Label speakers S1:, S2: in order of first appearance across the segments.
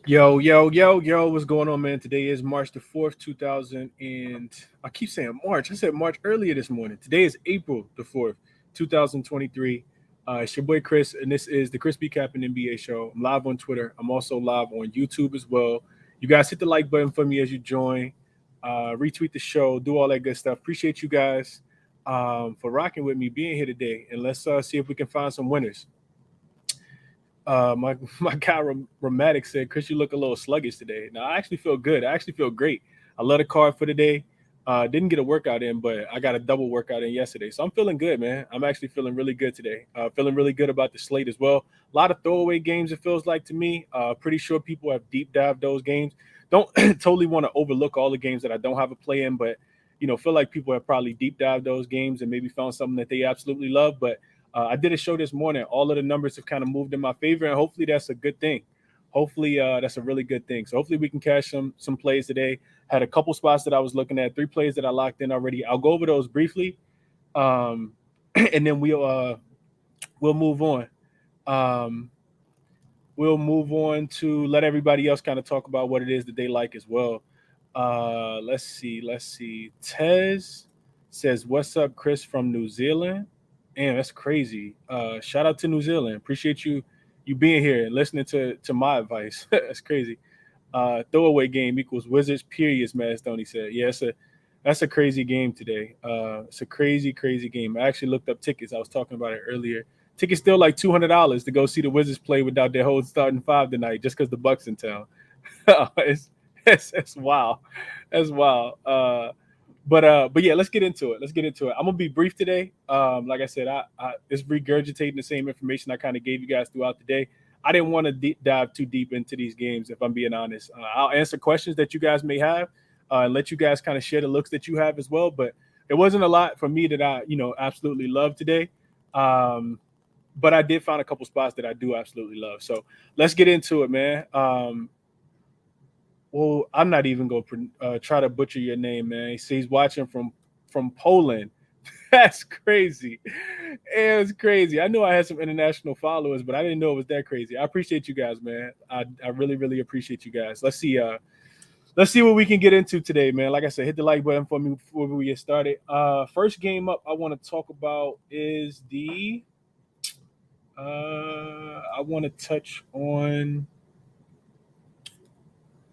S1: Yo, what's going on, man? Today is March the 4th, 2000 and I keep saying March. I said March earlier this morning. Today is April the 4th, 2023. It's your boy Chris, and this is the ChrisBeCappinn NBA show. I'm live on Twitter. I'm also live on YouTube as well. You guys hit the like button for me as you join. Retweet the show, do all that good stuff. Appreciate you guys for rocking with me, being here today. And let's see if we can find some winners. My guy Ramatic said, "Chris, you look a little sluggish today." Now I actually feel good. I actually feel great. I love the card for today. Didn't get a workout in, but I got a double workout in yesterday, so I'm feeling good, man. I'm actually feeling really good today. Feeling really good about the slate as well. A lot of throwaway games. It feels like to me. Pretty sure people have deep dived those games. Don't totally want to overlook all the games that I don't have a play in, but feel like people have probably deep dived those games and maybe found something that they absolutely love. But I did a show this morning. All of the numbers have kind of moved in my favor, and hopefully that's a good thing. Hopefully that's a really good thing. So hopefully we can cash some plays today. Had a couple spots that I was looking at, three plays that I locked in already. I'll go over those briefly, um, and then we'll move on. Um, we'll move on to let everybody else kind of talk about what it is that they like as well. Let's see. Tez says, "What's up, Chris from New Zealand?" Damn, that's crazy. Shout out to New Zealand. Appreciate you being here and listening to my advice. That's crazy. Throwaway game equals Wizards periods, man. Stoney said. Yeah, that's a crazy game today. It's a crazy game. I actually looked up tickets. I was talking about it earlier. Tickets still like $200 to go see the Wizards play without their whole starting five tonight, just because the Bucks in town. it's, it's wild. That's wild. But yeah, let's get into it. I'm gonna be brief today. Like I said, I it's regurgitating the same information I kind of gave you guys throughout the day. I didn't want to dive too deep into these games, if I'm being honest. I'll answer questions that you guys may have, and let you guys kind of share the looks that you have as well. But it wasn't a lot for me that I absolutely love today. Um, but I did find a couple spots that I do absolutely love. So let's get into it, man. Well, I'm not even going to try to butcher your name, man. He's watching from Poland. That's crazy. It was crazy. I knew I had some international followers, but I didn't know it was that crazy. I appreciate you guys, man. I really appreciate you guys. Let's see what we can get into today, man. Like I said, hit the like button for me before we get started. First game up I want to talk about is the I want to touch on.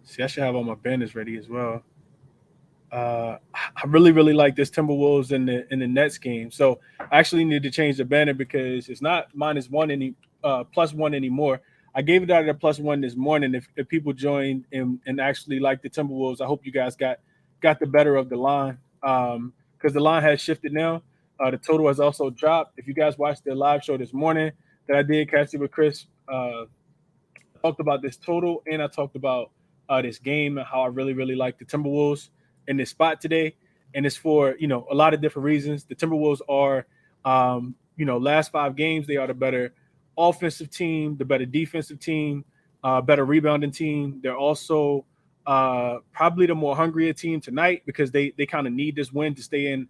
S1: See, I should have all my banners ready as well. I really like this Timberwolves in the Nets game. So I actually need to change the banner because it's not -1 +1 anymore. I gave it out at a +1 this morning. If people joined and actually like the Timberwolves, I hope you guys got the better of the line, because the line has shifted now. The total has also dropped. If you guys watched the live show this morning that I did, catch it with Chris, talked about this total, and I talked about this game and how I really like the Timberwolves in this spot today. And it's for a lot of different reasons. The Timberwolves are, last 5 games they are the better offensive team, the better defensive team, better rebounding team. They're also probably the more hungrier team tonight because they kind of need this win to stay in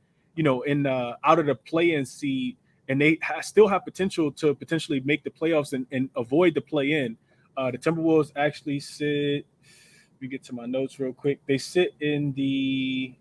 S1: out of the play-in seed, and they still have potential to potentially make the playoffs and avoid the play-in. The Timberwolves actually sit. Let me get to my notes real quick. They sit in the.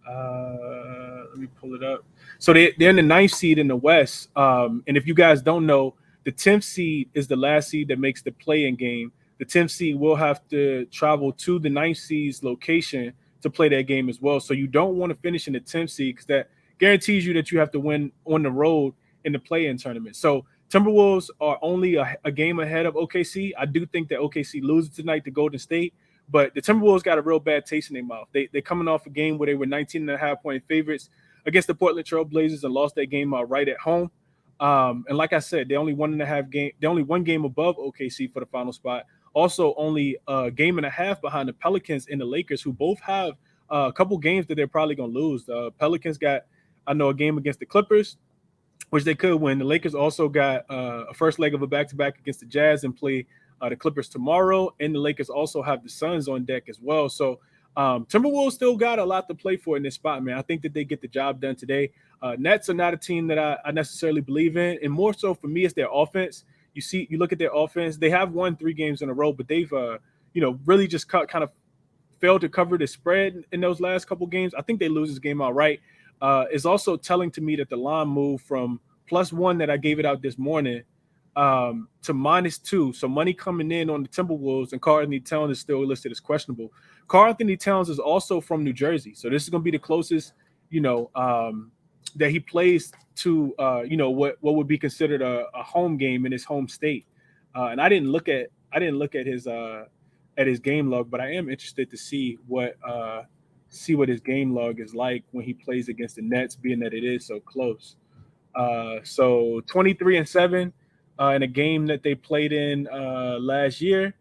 S1: Let me pull it up. So they're in the ninth seed in the West. And if you guys don't know, the 10th seed is the last seed that makes the play-in game. The 10th seed will have to travel to the ninth seed's location to play that game as well. So you don't want to finish in the 10th seed because that guarantees you that you have to win on the road in the play-in tournament. So Timberwolves are only a game ahead of OKC. I do think that OKC loses tonight to Golden State, but the Timberwolves got a real bad taste in their mouth. They're coming off a game where they were 19.5-point favorites against the Portland Trail Blazers and lost that game right at home. And like I said, they're only 1.5 game. They're only one game above OKC for the final spot. Also, only a game and a half behind the Pelicans and the Lakers, who both have a couple games that they're probably going to lose. The Pelicans got, I know, a game against the Clippers, which they could win. The Lakers also got a first leg of a back-to-back against the Jazz and play the Clippers tomorrow. And the Lakers also have the Suns on deck as well. So Timberwolves still got a lot to play for in this spot, man. I think that they get the job done today. Nets are not a team that I necessarily believe in. And more so for me, it's their offense. You look at their offense. They have won 3 games in a row, but they've really just kind of failed to cover the spread in those last couple games. I think they lose this game outright. It's also telling to me that the line moved from +1 that I gave it out this morning to -2. So money coming in on the Timberwolves, and Karl Anthony Towns is still listed as questionable. Karl Anthony Towns is also from New Jersey, so this is going to be the closest, that he plays to, what would be considered a home game in his home state. And I didn't look at his game log, but I am interested to see what his game log is like when he plays against the Nets, being that it is so close. So 23-7 in a game that they played in last year,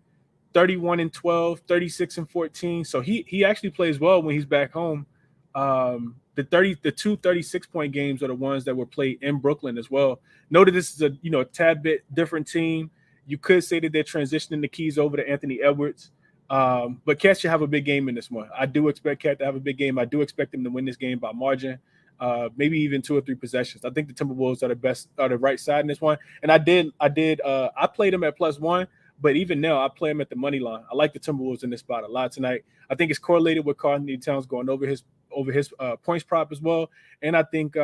S1: 31-12, 36-14. So he actually plays well when he's back home. The two 36-point games are the ones that were played in Brooklyn as well. Note that this is a tad bit different team. You could say that they're transitioning the keys over to Anthony Edwards. But Cat should have a big game in this one. I do expect Cat to have a big game. I do expect him to win this game by margin, maybe even 2 or 3 possessions. I think the Timberwolves are the right side in this one. And I played them at +1, but even now I play them at the money line. I like the Timberwolves in this spot a lot tonight. I think it's correlated with Karl Anthony Towns going over his points prop as well. And I think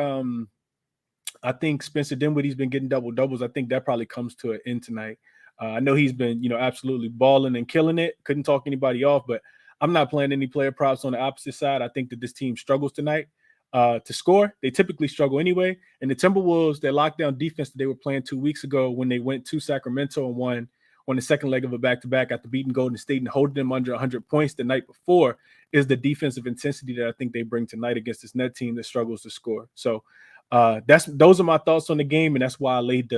S1: Spencer Dinwiddie's been getting double doubles. I think that probably comes to an end tonight. I know he's been, absolutely balling and killing it. Couldn't talk anybody off, but I'm not playing any player props on the opposite side. I think that this team struggles tonight to score. They typically struggle anyway. And the Timberwolves, their lockdown defense that they were playing 2 weeks ago when they went to Sacramento and won on the second leg of a back-to-back after beating Golden State and holding them under 100 points the night before, is the defensive intensity that I think they bring tonight against this net team that struggles to score. So those are my thoughts on the game, and that's why I laid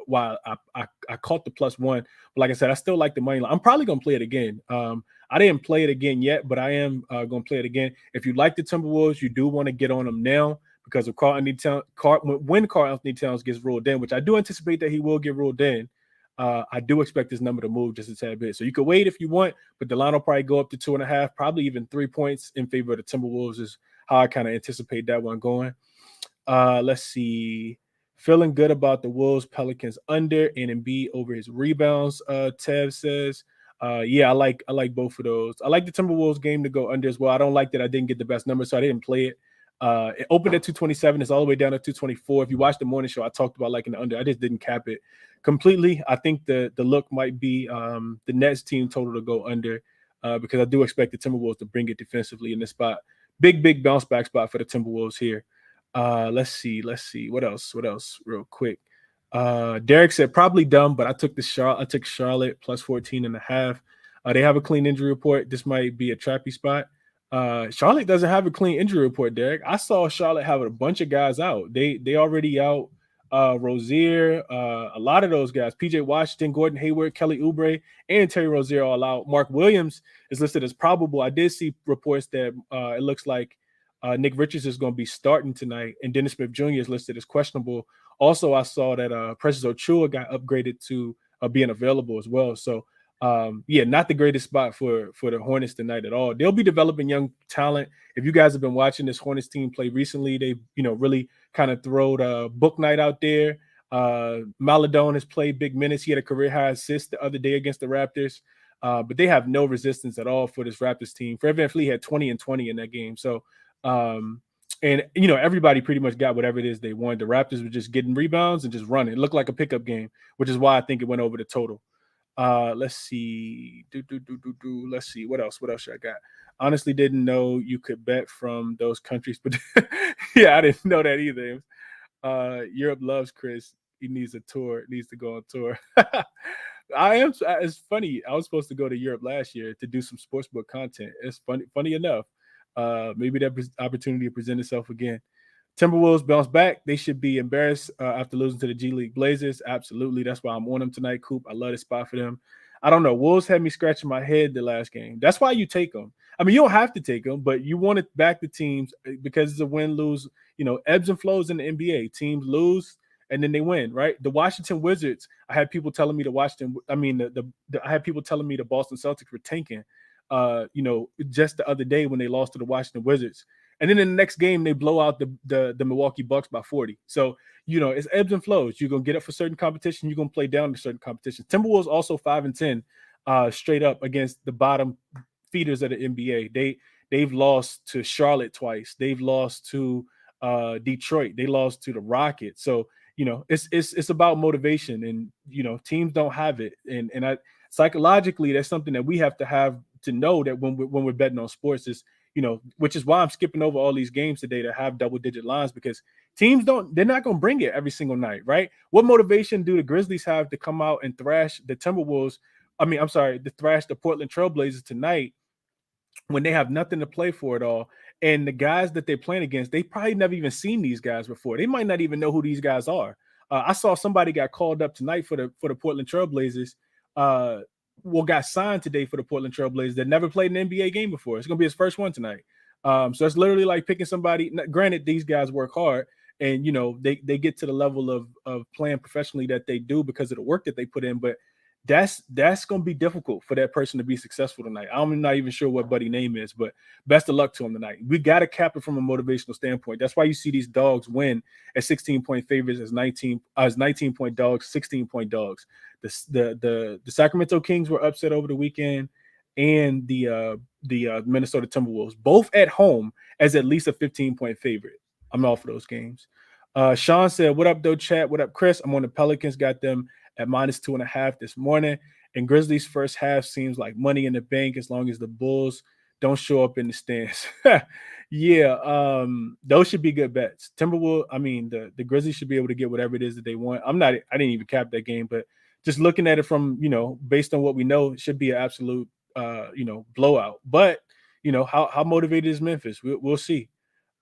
S1: why I caught the +1. But like I said, I still like the money line. I'm probably gonna play it again. I didn't play it again yet, but I am gonna play it again. If you like the Timberwolves, you do want to get on them now because of when Karl Anthony Towns gets ruled in, which I do anticipate that he will get ruled in. I do expect this number to move just a tad bit. So you could wait if you want, but the line will probably go up to 2.5, probably even 3 points in favor of the Timberwolves is how I kind of anticipate that one going. Let's see. Feeling good about the Wolves Pelicans under and Embiid over his rebounds. Tev says, yeah, I like both of those. I like the Timberwolves game to go under as well. I don't like that I didn't get the best number, so I didn't play it. It opened at 227. It's all the way down to 224. If you watch the morning show, I talked about liking the under. I just didn't cap it completely. I think the look might be the Nets team total to go under because I do expect the Timberwolves to bring it defensively in this spot. Big bounce back spot for the Timberwolves here. Let's see. What else real quick? Derek said probably dumb, but I took Charlotte +14.5. They have a clean injury report. This might be a trappy spot. Charlotte doesn't have a clean injury report, Derek. I saw Charlotte have a bunch of guys out. They already out Rozier, a lot of those guys, PJ Washington, Gordon Hayward, Kelly Oubre, and Terry Rozier all out. Mark Williams is listed as probable. I did see reports that it looks like Nick Richards is going to be starting tonight, and Dennis Smith Jr. is listed as questionable. Also, I saw that Precious Achiuwa got upgraded to being available as well. So, not the greatest spot for the Hornets tonight at all. They'll be developing young talent. If you guys have been watching this Hornets team play recently, they really kind of throwed Book Night out there. Maladone has played big minutes. He had a career high assist the other day against the Raptors. But they have no resistance at all for this Raptors team. Fred VanVleet had 20 and 20 in that game. So, everybody pretty much got whatever it is they wanted. The Raptors were just getting rebounds and just running. It looked like a pickup game, which is why I think it went over the total. Let's see. Let's see. What else should I got? Honestly, didn't know you could bet from those countries, but yeah, I didn't know that either. Europe loves Chris. He needs a tour. Needs to go on tour. It's funny. I was supposed to go to Europe last year to do some sportsbook content. It's funny enough. Maybe that opportunity to present itself again. Timberwolves bounce back. They should be embarrassed after losing to the G League Blazers. Absolutely. That's why I'm on them tonight, Coop. I love this spot for them. I don't know. Wolves had me scratching my head the last game. That's why you take them. I mean, you don't have to take them, but you want to back the teams because it's a win-lose, ebbs and flows in the NBA. Teams lose and then they win, right? The Washington Wizards, I had people telling me I had people telling me the Boston Celtics were tanking, just the other day when they lost to the Washington Wizards. and then in the next game they blow out the Milwaukee Bucks by 40. So it's ebbs and flows. You're gonna get up for certain competition, you're gonna play down to certain competition. Timberwolves also 5-10 straight up against the bottom feeders of the NBA. They've lost to Charlotte twice. They've lost to Detroit. They lost to the Rockets. So it's about motivation, and teams don't have it. And I psychologically, that's something that we have to know that when we're betting on sports is which is why I'm skipping over all these games today that have double-digit lines, because teams they're not going to bring it every single night, right? What motivation do the Grizzlies have to come out and thrash the Timberwolves? To thrash the Portland Trailblazers tonight when they have nothing to play for at all? And the guys that they're playing against, they probably never even seen these guys before. They might not even know who these guys are. I saw somebody got called up tonight for the Portland Trailblazers. Got signed today for the Portland Trailblazers that never played an NBA game before. It's going to be his first one tonight. So it's literally like picking somebody. Granted, these guys work hard, and they get to the level of playing professionally that they do because of the work that they put in. But that's going to be difficult for that person to be successful tonight. I'm not even sure what Buddy's name is, but best of luck to him tonight. We got to cap it from a motivational standpoint. That's why you see these dogs win as 16-point favorites, as 19-point dogs, 16-point dogs. The Sacramento Kings were upset over the weekend, and the Minnesota Timberwolves, both at home, as at least a 15-point favorite. I'm all for those games. Sean said, "What up, though, chat? What up, Chris? I'm on the Pelicans. Got them at -2.5 this morning. And Grizzlies' first half seems like money in the bank as long as the Bulls don't show up in the stands." Yeah, those should be good bets. The Grizzlies should be able to get whatever it is that they want. I didn't even cap that game, but just looking at it from, based on what we know, it should be an absolute, blowout. But, how motivated is Memphis? We'll see.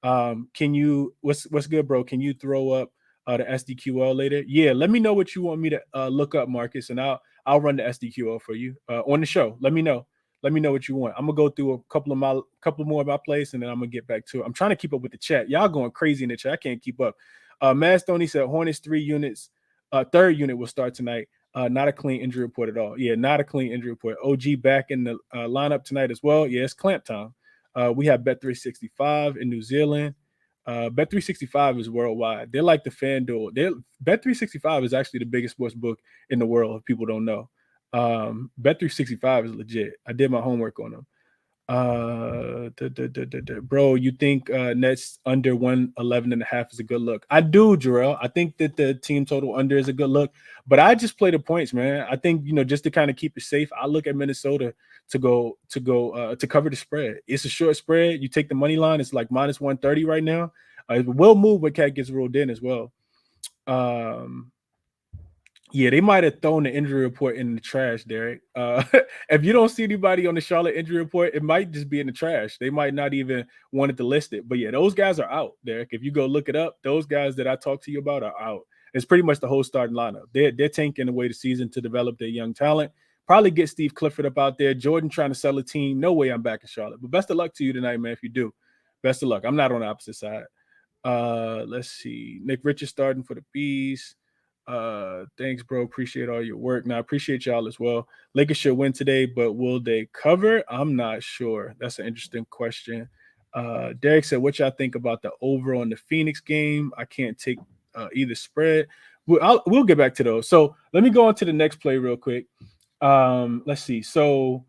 S1: What's good, bro? Can you throw up the SDQL later? Yeah, let me know what you want me to look up, Marcus, and I'll run the SDQL for you on the show. Let me know what you want. I'm gonna go through a couple more of my plays, and then I'm gonna get back to it. I'm trying to keep up with the chat. Y'all going crazy in the chat. I can't keep up. Mad Stoney said Hornets 3 units. Third unit will start tonight. Not a clean injury report at all. Yeah, not a clean injury report. OG back in the lineup tonight as well. Yeah, it's clamp time. We have Bet365 in New Zealand. Bet365 is worldwide. They're like the FanDuel. Bet365 is actually the biggest sports book in the world, if people don't know. Bet365 is legit. I did my homework on them. Bro, you think Nets under 111.5 is a good look? I do, Jarrell. I think that the team total under is a good look, but I just play the points, man. I think just to kind of keep it safe, I look at Minnesota to cover the spread. It's a short spread. You take the money line. It's like -130 right now. It will move when Cat gets rolled in as well. Yeah, they might have thrown the injury report in the trash, Derek. If you don't see anybody on the Charlotte injury report, it might just be in the trash. They might not even wanted to list it. But yeah, those guys are out, Derek. If you go look it up, those guys that I talked to you about are out. It's pretty much the whole starting lineup. They're tanking away the season to develop their young talent. Probably get Steve Clifford up out there. Jordan trying to sell a team. No way I'm back in Charlotte. But best of luck to you tonight, man, if you do. Best of luck. I'm not on the opposite side. Let's see. Nick Richards starting for the Bees. Thanks, bro. Appreciate all your work. Now, I appreciate y'all as well. Lakers should win today, but will they cover? I'm not sure. That's an interesting question. Derek said, what y'all think about the over on the Phoenix game? I can't take either spread. We'll get back to those. So let me go on to the next play real quick. Let's see. So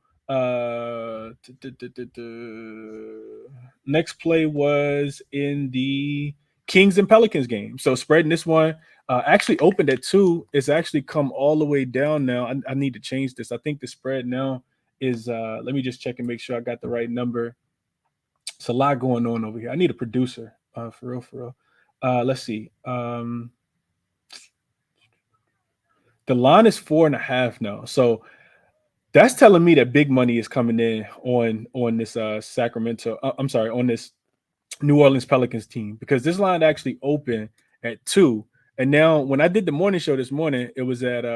S1: next play was in the Kings and Pelicans game. So spreading this one actually opened at 2. It's actually come all the way down now. I need to change this. I think the spread now is let me just check and make sure I got the right number. It's a lot going on over here. I need a producer for real. Let's see. The line is 4.5 now. So that's telling me that big money is coming in on this on this New Orleans Pelicans team, because this line actually opened at 2. And now when I did the morning show this morning, it was at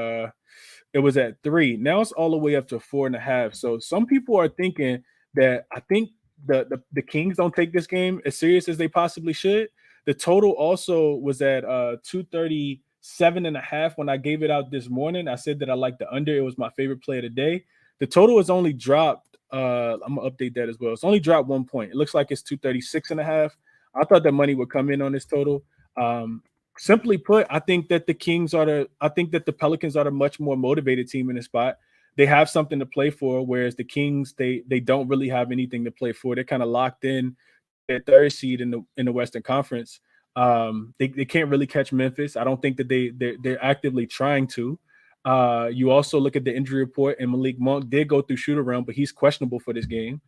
S1: 3. Now it's all the way up to 4.5. So some people are thinking that I think the Kings don't take this game as serious as they possibly should. The total also was at 237.5 when I gave it out this morning. I said that I liked the under. It was my favorite play of the day. The total has only dropped I'm gonna update that as well. It's only dropped 1 point. It looks like it's 236.5. I thought that money would come in on this total. Um, Simply put, I think that the Pelicans are the much more motivated team in the spot. They have something to play for, whereas the Kings, they don't really have anything to play for. They're kind of locked in their third seed in the Western Conference. They can't really catch Memphis. I don't think that they're actively trying to. You also look at the injury report, and Malik Monk did go through shoot around, but he's questionable for this game.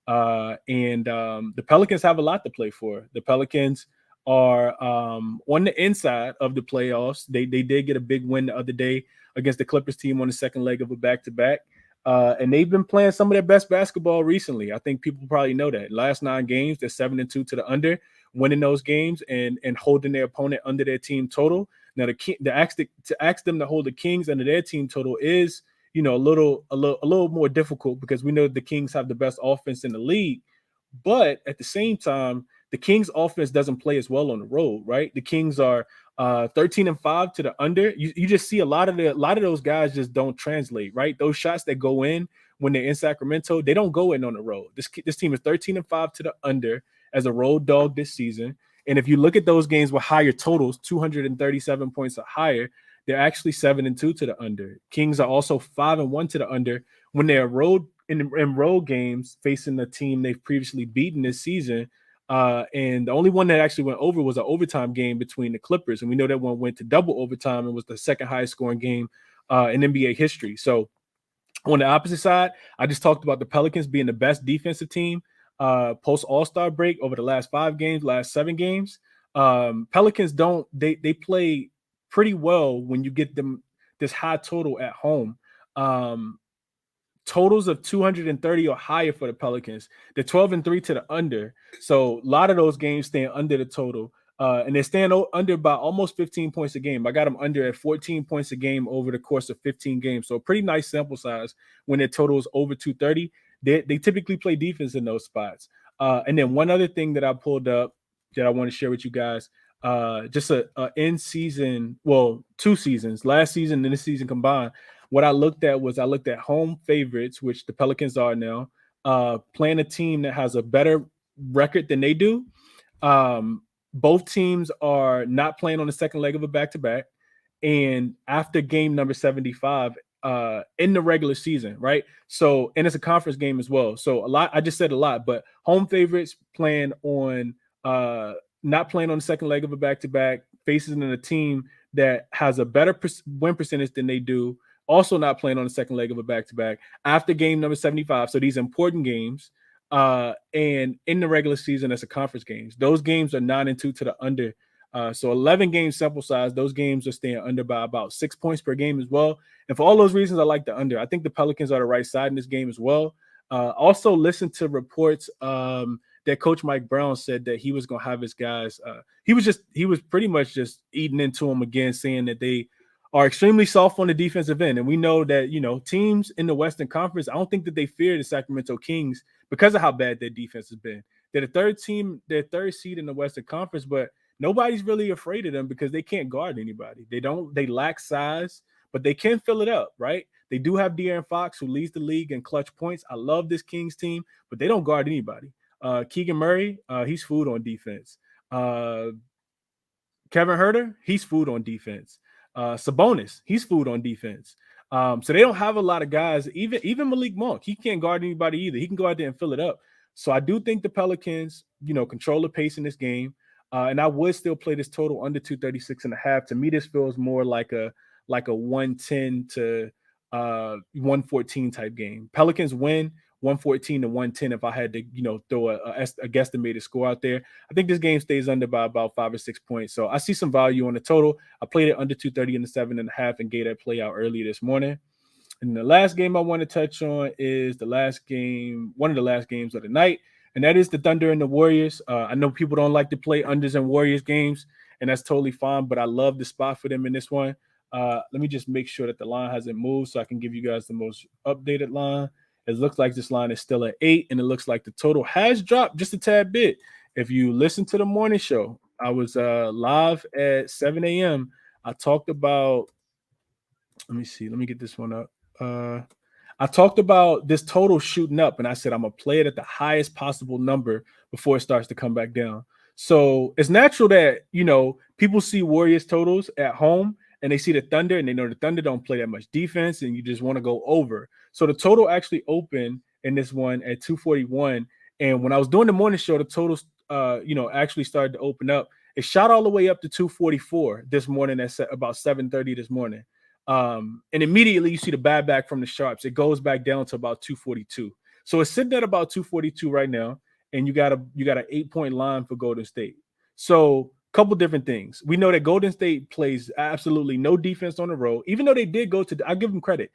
S1: And The Pelicans have a lot to play for. The Pelicans are on the inside of the playoffs. They did get a big win the other day against the Clippers team on the second leg of a back-to-back. And they've been playing some of their best basketball recently. I think people probably know that. Last 9 games, they're 7-2 to the under, winning those games and holding their opponent under their team total. Now, to ask them to hold the Kings under their team total is, a little more difficult because we know the Kings have the best offense in the league. But at the same time, the Kings offense doesn't play as well on the road, right? The Kings are 13-5 to the under. You just see a lot of those guys just don't translate, right? Those shots that go in when they're in Sacramento, they don't go in on the road. This team is 13-5 to the under as a road dog this season. And if you look at those games with higher totals, 237 points or higher, they're actually 7-2 to the under. Kings are also 5-1 to the under when they're in road games facing the team they've previously beaten this season. And the only one that actually went over was an overtime game between the Clippers. And we know that one went to double overtime and was the second highest scoring game in NBA history. So on the opposite side, I just talked about the Pelicans being the best defensive team post All-Star break over the last 7 games. Pelicans they play pretty well when you get them this high total at home. Totals of 230 or higher for the Pelicans. They're 12-3 to the under. So a lot of those games stand under the total. And they stand under by almost 15 points a game. I got them under at 14 points a game over the course of 15 games. So a pretty nice sample size when their total is over 230. They typically play defense in those spots. And then one other thing that I pulled up that I want to share with you guys, just a in season, 2 seasons, last season and this season combined. What I looked at home favorites, which the Pelicans are now, playing a team that has a better record than they do. Both teams are not playing on the second leg of a back-to-back. And after game number 75 in the regular season, right? So, and it's a conference game as well. So I just said a lot, but home favorites playing on not playing on the second leg of a back-to-back, facing a team that has a better win percentage than they do, also not playing on the second leg of a back-to-back after game number 75. So these important games, and in the regular season, it's a conference games. Those games are 9-2 to the under. So 11 game sample size. Those games are staying under by about 6 points per game as well. And for all those reasons, I like the under. I think the Pelicans are the right side in this game as well. Also listen to reports that Coach Mike Brown said that he was going to have his guys. He was pretty much just eating into them again, saying that they are extremely soft on the defensive end. And we know that, teams in the Western Conference, I don't think that they fear the Sacramento Kings because of how bad their defense has been. They're the third seed in the Western Conference, but nobody's really afraid of them because they can't guard anybody. They lack size, but they can fill it up, right? They do have De'Aaron Fox, who leads the league in clutch points. I love this Kings team, but they don't guard anybody. Keegan Murray, he's food on defense. Kevin Huerter, he's food on defense. Sabonis, he's food on defense. So they don't have a lot of guys. Even Malik Monk, he can't guard anybody either. He can go out there and fill it up. So I do think the Pelicans, control the pace in this game. And I would still play this total under 236.5. To me, this feels more like a 110 to 114 type game. Pelicans win 114 to 110 if I had to, throw a guesstimated score out there. I think this game stays under by about 5 or 6 points. So I see some value on the total. I played it under 230 in the 7.5 and gave that play out earlier this morning. And the last game I want to touch on is one of the last games of the night, and that is the Thunder and the Warriors. I know people don't like to play unders and Warriors games, and that's totally fine, but I love the spot for them in this one. Let me just make sure that the line hasn't moved so I can give you guys the most updated line. It looks like this line is still at 8, and it looks like the total has dropped just a tad bit. If you listen to the morning show, I was live at 7 a.m. I talked about – let me see. Let me get this one up. I I talked about this total shooting up, and I said I'm gonna play it at the highest possible number before it starts to come back down. So it's natural that people see Warriors totals at home and they see the Thunder and they know the Thunder don't play that much defense, and you just want to go over. So the total actually opened in this one at 241. And when I was doing the morning show, the totals actually started to open up. It shot all the way up to 244 this morning at about 7:30 this morning. And immediately you see the bad back from the sharps. It goes back down to about 242. So it's sitting at about 242 right now, and you got an 8-point line for Golden State. So a couple different things. We know that Golden State plays absolutely no defense on the road, even though they did go to. I give them credit.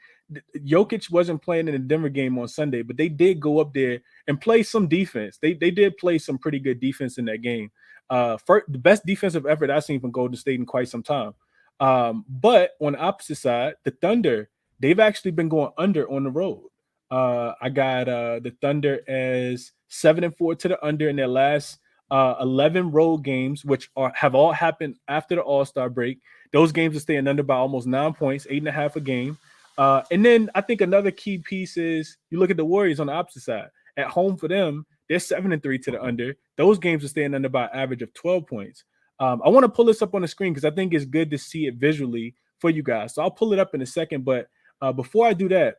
S1: Jokic wasn't playing in the Denver game on Sunday, but they did go up there and play some defense. They did play some pretty good defense in that game. The best defensive effort I've seen from Golden State in quite some time. But on the opposite side, the Thunder, they've actually been going under on the road. I got the Thunder as 7-4 to the under in their last 11 road games, which have all happened after the All-Star break. Those games are staying under by almost 9 points, 8.5 a game. And then I think another key piece is you look at the Warriors on the opposite side. At home for them, they're 7-3 to the under. Those games are staying under by an average of 12 points. I want to pull this up on the screen because I think it's good to see it visually for you guys. So I'll pull it up in a second. But before I do that,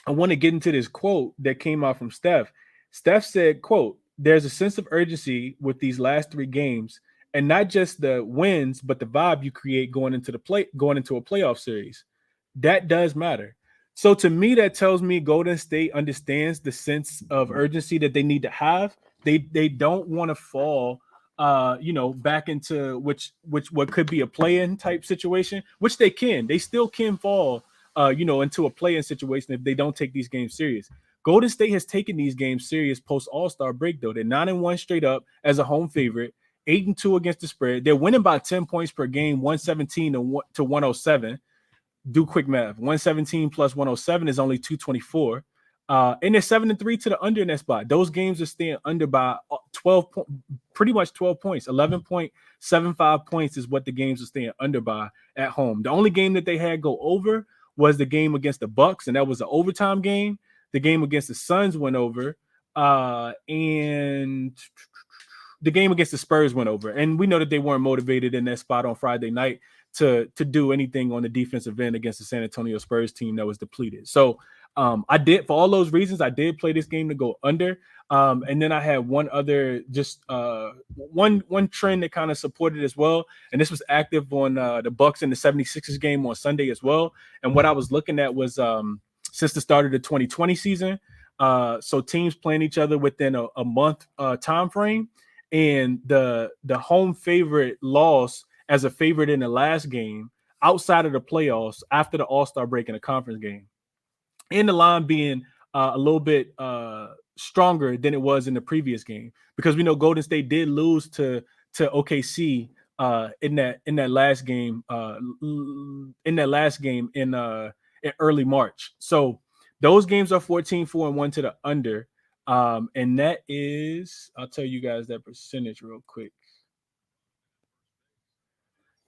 S1: I want to get into this quote that came out from Steph. Steph said, quote, "There's a sense of urgency with these last 3 games, and not just the wins, but the vibe you create going into a playoff series. That does matter." So to me, that tells me Golden State understands the sense of urgency that they need to have. They don't want to fall back into what could be a play-in type situation, which they can. They still can fall into a play-in situation if they don't take these games serious. Golden State has taken these games serious post All-Star break, though. They're 9-1 straight up as a home favorite, 8-2 against the spread. They're winning by 10 points per game, 117 to 107. Do quick math. 117 plus 107 is only 224. And they're 7-3 to the under in that spot. Those games are staying under by 12, pretty much 12 points. 11.75 points is what the games are staying under by at home. The only game that they had go over was the game against the Bucks, and that was an overtime game. The game against the Suns went over, and the game against the Spurs went over. And we know that they weren't motivated in that spot on Friday night to do anything on the defensive end against the San Antonio Spurs team that was depleted. So I did, for all those reasons, I did play this game to go under. And then I had one other, just one trend that kind of supported as well. And this was active on the Bucks and the 76ers game on Sunday as well. And what I was looking at was since the start of the 2020 season, so teams playing each other within a month time frame, and the home favorite loss as a favorite in the last game outside of the playoffs after the All-Star break in a conference game, and the line being a little bit stronger than it was in the previous game, because we know Golden State did lose to OKC in that last game in early March. So those games are 14-4-1 to the under. And that is, I'll tell you guys that percentage real quick.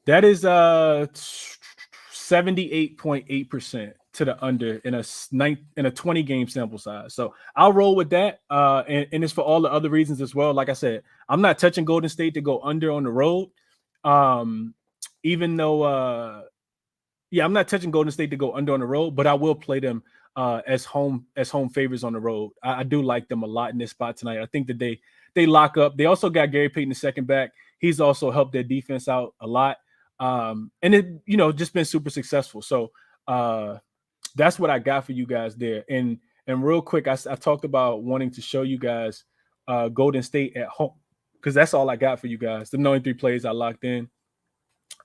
S1: That is 78.8% to the under in a 20 game sample size. So I'll roll with that. And it's for all the other reasons as well. Like I said, I'm not touching Golden State to go under on the road. Even though I'm not touching Golden State to go under on the road, but I will play them as home favorites on the road. I do like them a lot in this spot tonight. I think that they lock up. They also got Gary Payton, the second back. He's also helped their defense out a lot. And it, just been super successful. So that's what I got for you guys there. And real quick, I talked about wanting to show you guys Golden State at home, because that's all I got for you guys. The only 3 plays I locked in.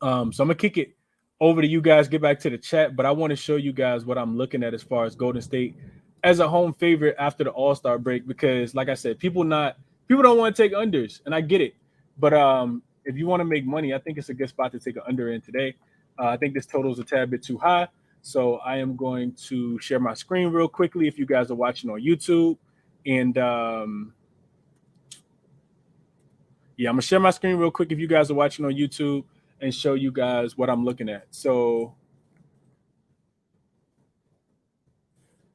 S1: So I'm gonna kick it over to you guys, get back to the chat, but I want to show you guys what I'm looking at as far as Golden State as a home favorite after the All-Star break, because like I said, people don't want to take unders, and I get it. But if you want to make money, I think it's a good spot to take an under in today. I think this total is a tad bit too high. So I am going to share my screen real quickly if you guys are watching on YouTube. And I'm going to share my screen real quick if you guys are watching on YouTube and show you guys what I'm looking at. So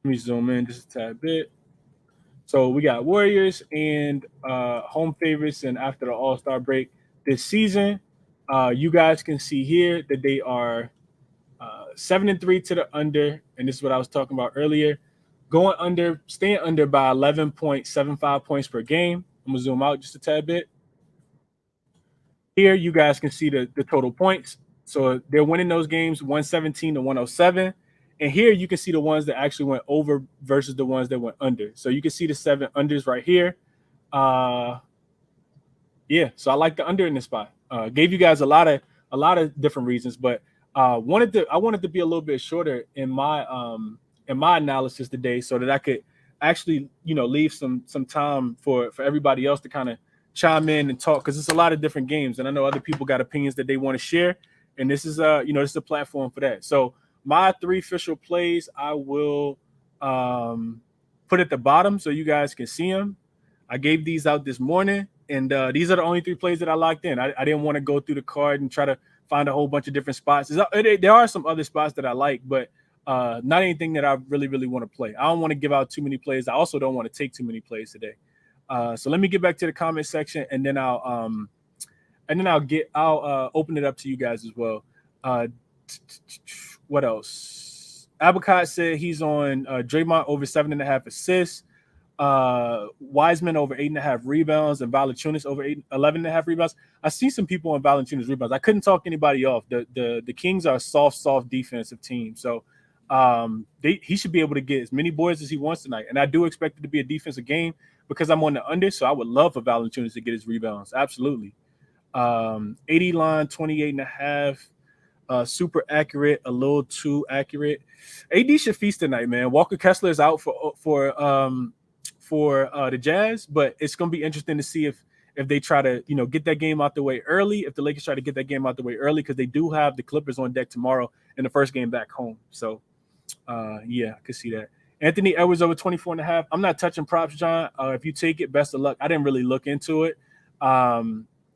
S1: Let me zoom in just a tad bit. So we got Warriors and home favorites, and after the All-Star break this season, you guys can see here that they are 7-3 to the under, and this is what I was talking about earlier. Going under, staying under by 11.75 points per game. I'm gonna zoom out just a tad bit. Here, you guys can see the total points. So they're winning those games 117 to 107. And here you can see the ones that actually went over versus the ones that went under. So you can see the 7 unders right here. Uh, yeah, so I like the under in this spot. Gave you guys a lot of different reasons, but I wanted to be a little bit shorter in my analysis today, so that I could actually leave some time for everybody else to kind of chime in and talk, because it's a lot of different games, and I know other people got opinions that they want to share, and this is this is a platform for that. So my 3 official plays I will put at the bottom so you guys can see them. I gave these out this morning, and these are the only 3 plays that I locked in. I didn't want to go through the card and try to find a whole bunch of different spots. There are some other spots that I like, but not anything that I really, really want to play. I don't want to give out too many plays. I also don't want to take too many plays today. So let me get back to the comment section, and then I'll open it up to you guys as well. What else? Abacot said he's on Draymond over 7.5 assists. Wiseman over 8.5 rebounds, and Valanciunas over 11.5 rebounds. I see some people on Valanciunas rebounds. I couldn't talk anybody off. The Kings are a soft defensive team, so he should be able to get as many boards as he wants tonight. And I do expect it to be a defensive game because I'm on the under, so I would love for Valanciunas to get his rebounds. Absolutely. 80 line, 28.5. Super accurate, a little too accurate. AD should feast tonight, man. Walker Kessler is out for the Jazz, but it's going to be interesting to see if they try to get that game out the way early. If the Lakers try to get that game out the way early, because they do have the Clippers on deck tomorrow in the first game back home. So yeah, I could see that. Anthony Edwards over 24.5. I'm not touching props, John. If you take it, best of luck. I didn't really look into it.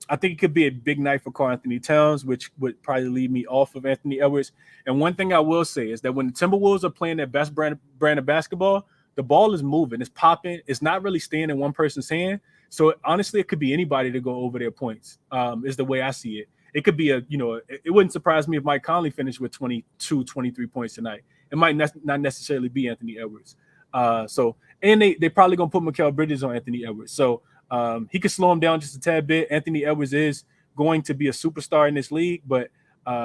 S1: I think it could be a big night for Karl Anthony Towns, which would probably lead me off of Anthony Edwards. And one thing I will say is that when the Timberwolves are playing their best brand of basketball, the ball is moving, it's popping, it's not really staying in one person's hand. So honestly, it could be anybody to go over their points. Is the way I see it. It could be it wouldn't surprise me if Mike Conley finished with 22, 23 points tonight. It might not necessarily be Anthony Edwards. And they probably gonna put Mikal Bridges on Anthony Edwards. So he could slow him down just a tad bit. Anthony Edwards is going to be a superstar in this league, but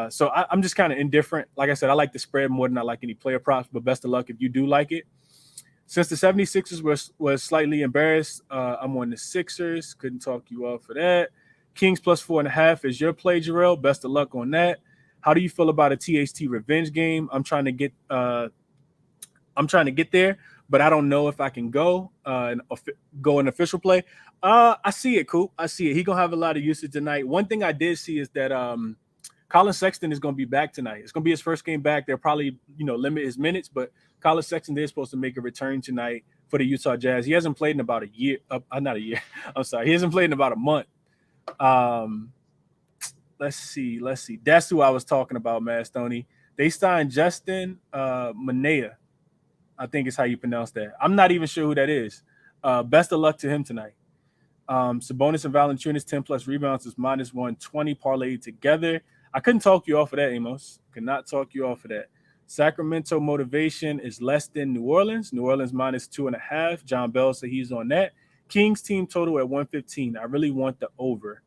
S1: so I'm just kind of indifferent. Like I said, I like the spread more than I like any player props, but best of luck if you do like it. Since the 76ers was slightly embarrassed, I'm on the Sixers. Couldn't talk you off for that. Kings plus 4.5 is your play, Jarrell. Best of luck on that. How do you feel about a THT revenge game? I'm trying to get there, but I don't know if I can go an official play. I see it, Coop. I see it. He's gonna have a lot of usage tonight. One thing I did see is that Colin Sexton is gonna be back tonight. It's gonna be his first game back. They'll probably limit his minutes, but Colin Sexton is supposed to make a return tonight for the Utah Jazz. He hasn't played in about a year. Not a year. I'm sorry. He hasn't played in about a month. Let's see. That's who I was talking about, Matt Stoney. They signed Justin Manea. I think is how you pronounce that. I'm not even sure who that is. Best of luck to him tonight. Sabonis and Valanciunas 10 plus rebounds is minus 120 parlayed together. I couldn't talk you off of that, Amos. Could not talk you off of that. Sacramento motivation is less than New Orleans. New Orleans minus 2.5. John Bell said he's on that. Kings team total at 115. I really want the over.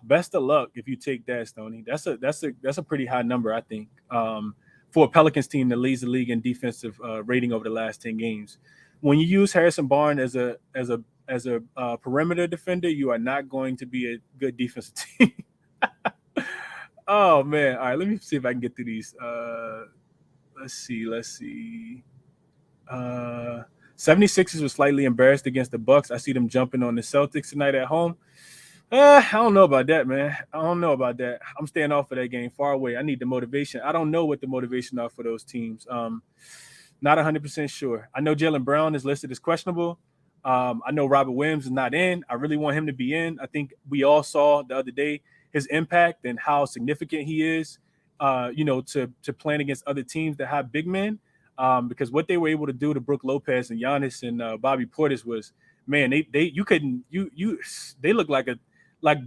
S1: Best of luck if you take that, Stoney. That's a pretty high number, I think, for a Pelicans team that leads the league in defensive rating over the last 10 games. When you use Harrison Barnes as a perimeter defender, you are not going to be a good defensive team. Oh man! All right, let me see if I can get through these. Let's see. 76ers were slightly embarrassed against the Bucks. I see them jumping on the Celtics tonight at home. I don't know about that, man. I don't know about that. I'm staying off of that game, far away. I need the motivation. I don't know what the motivation are for those teams. Not 100% sure. I know Jaylen Brown is listed as questionable. I know Robert Williams is not in. I really want him to be in. I think we all saw the other day his impact and how significant he is, to playing against other teams that have big men. because what they were able to do to Brook Lopez and Giannis and Bobby Portis was, man, they you couldn't you they look like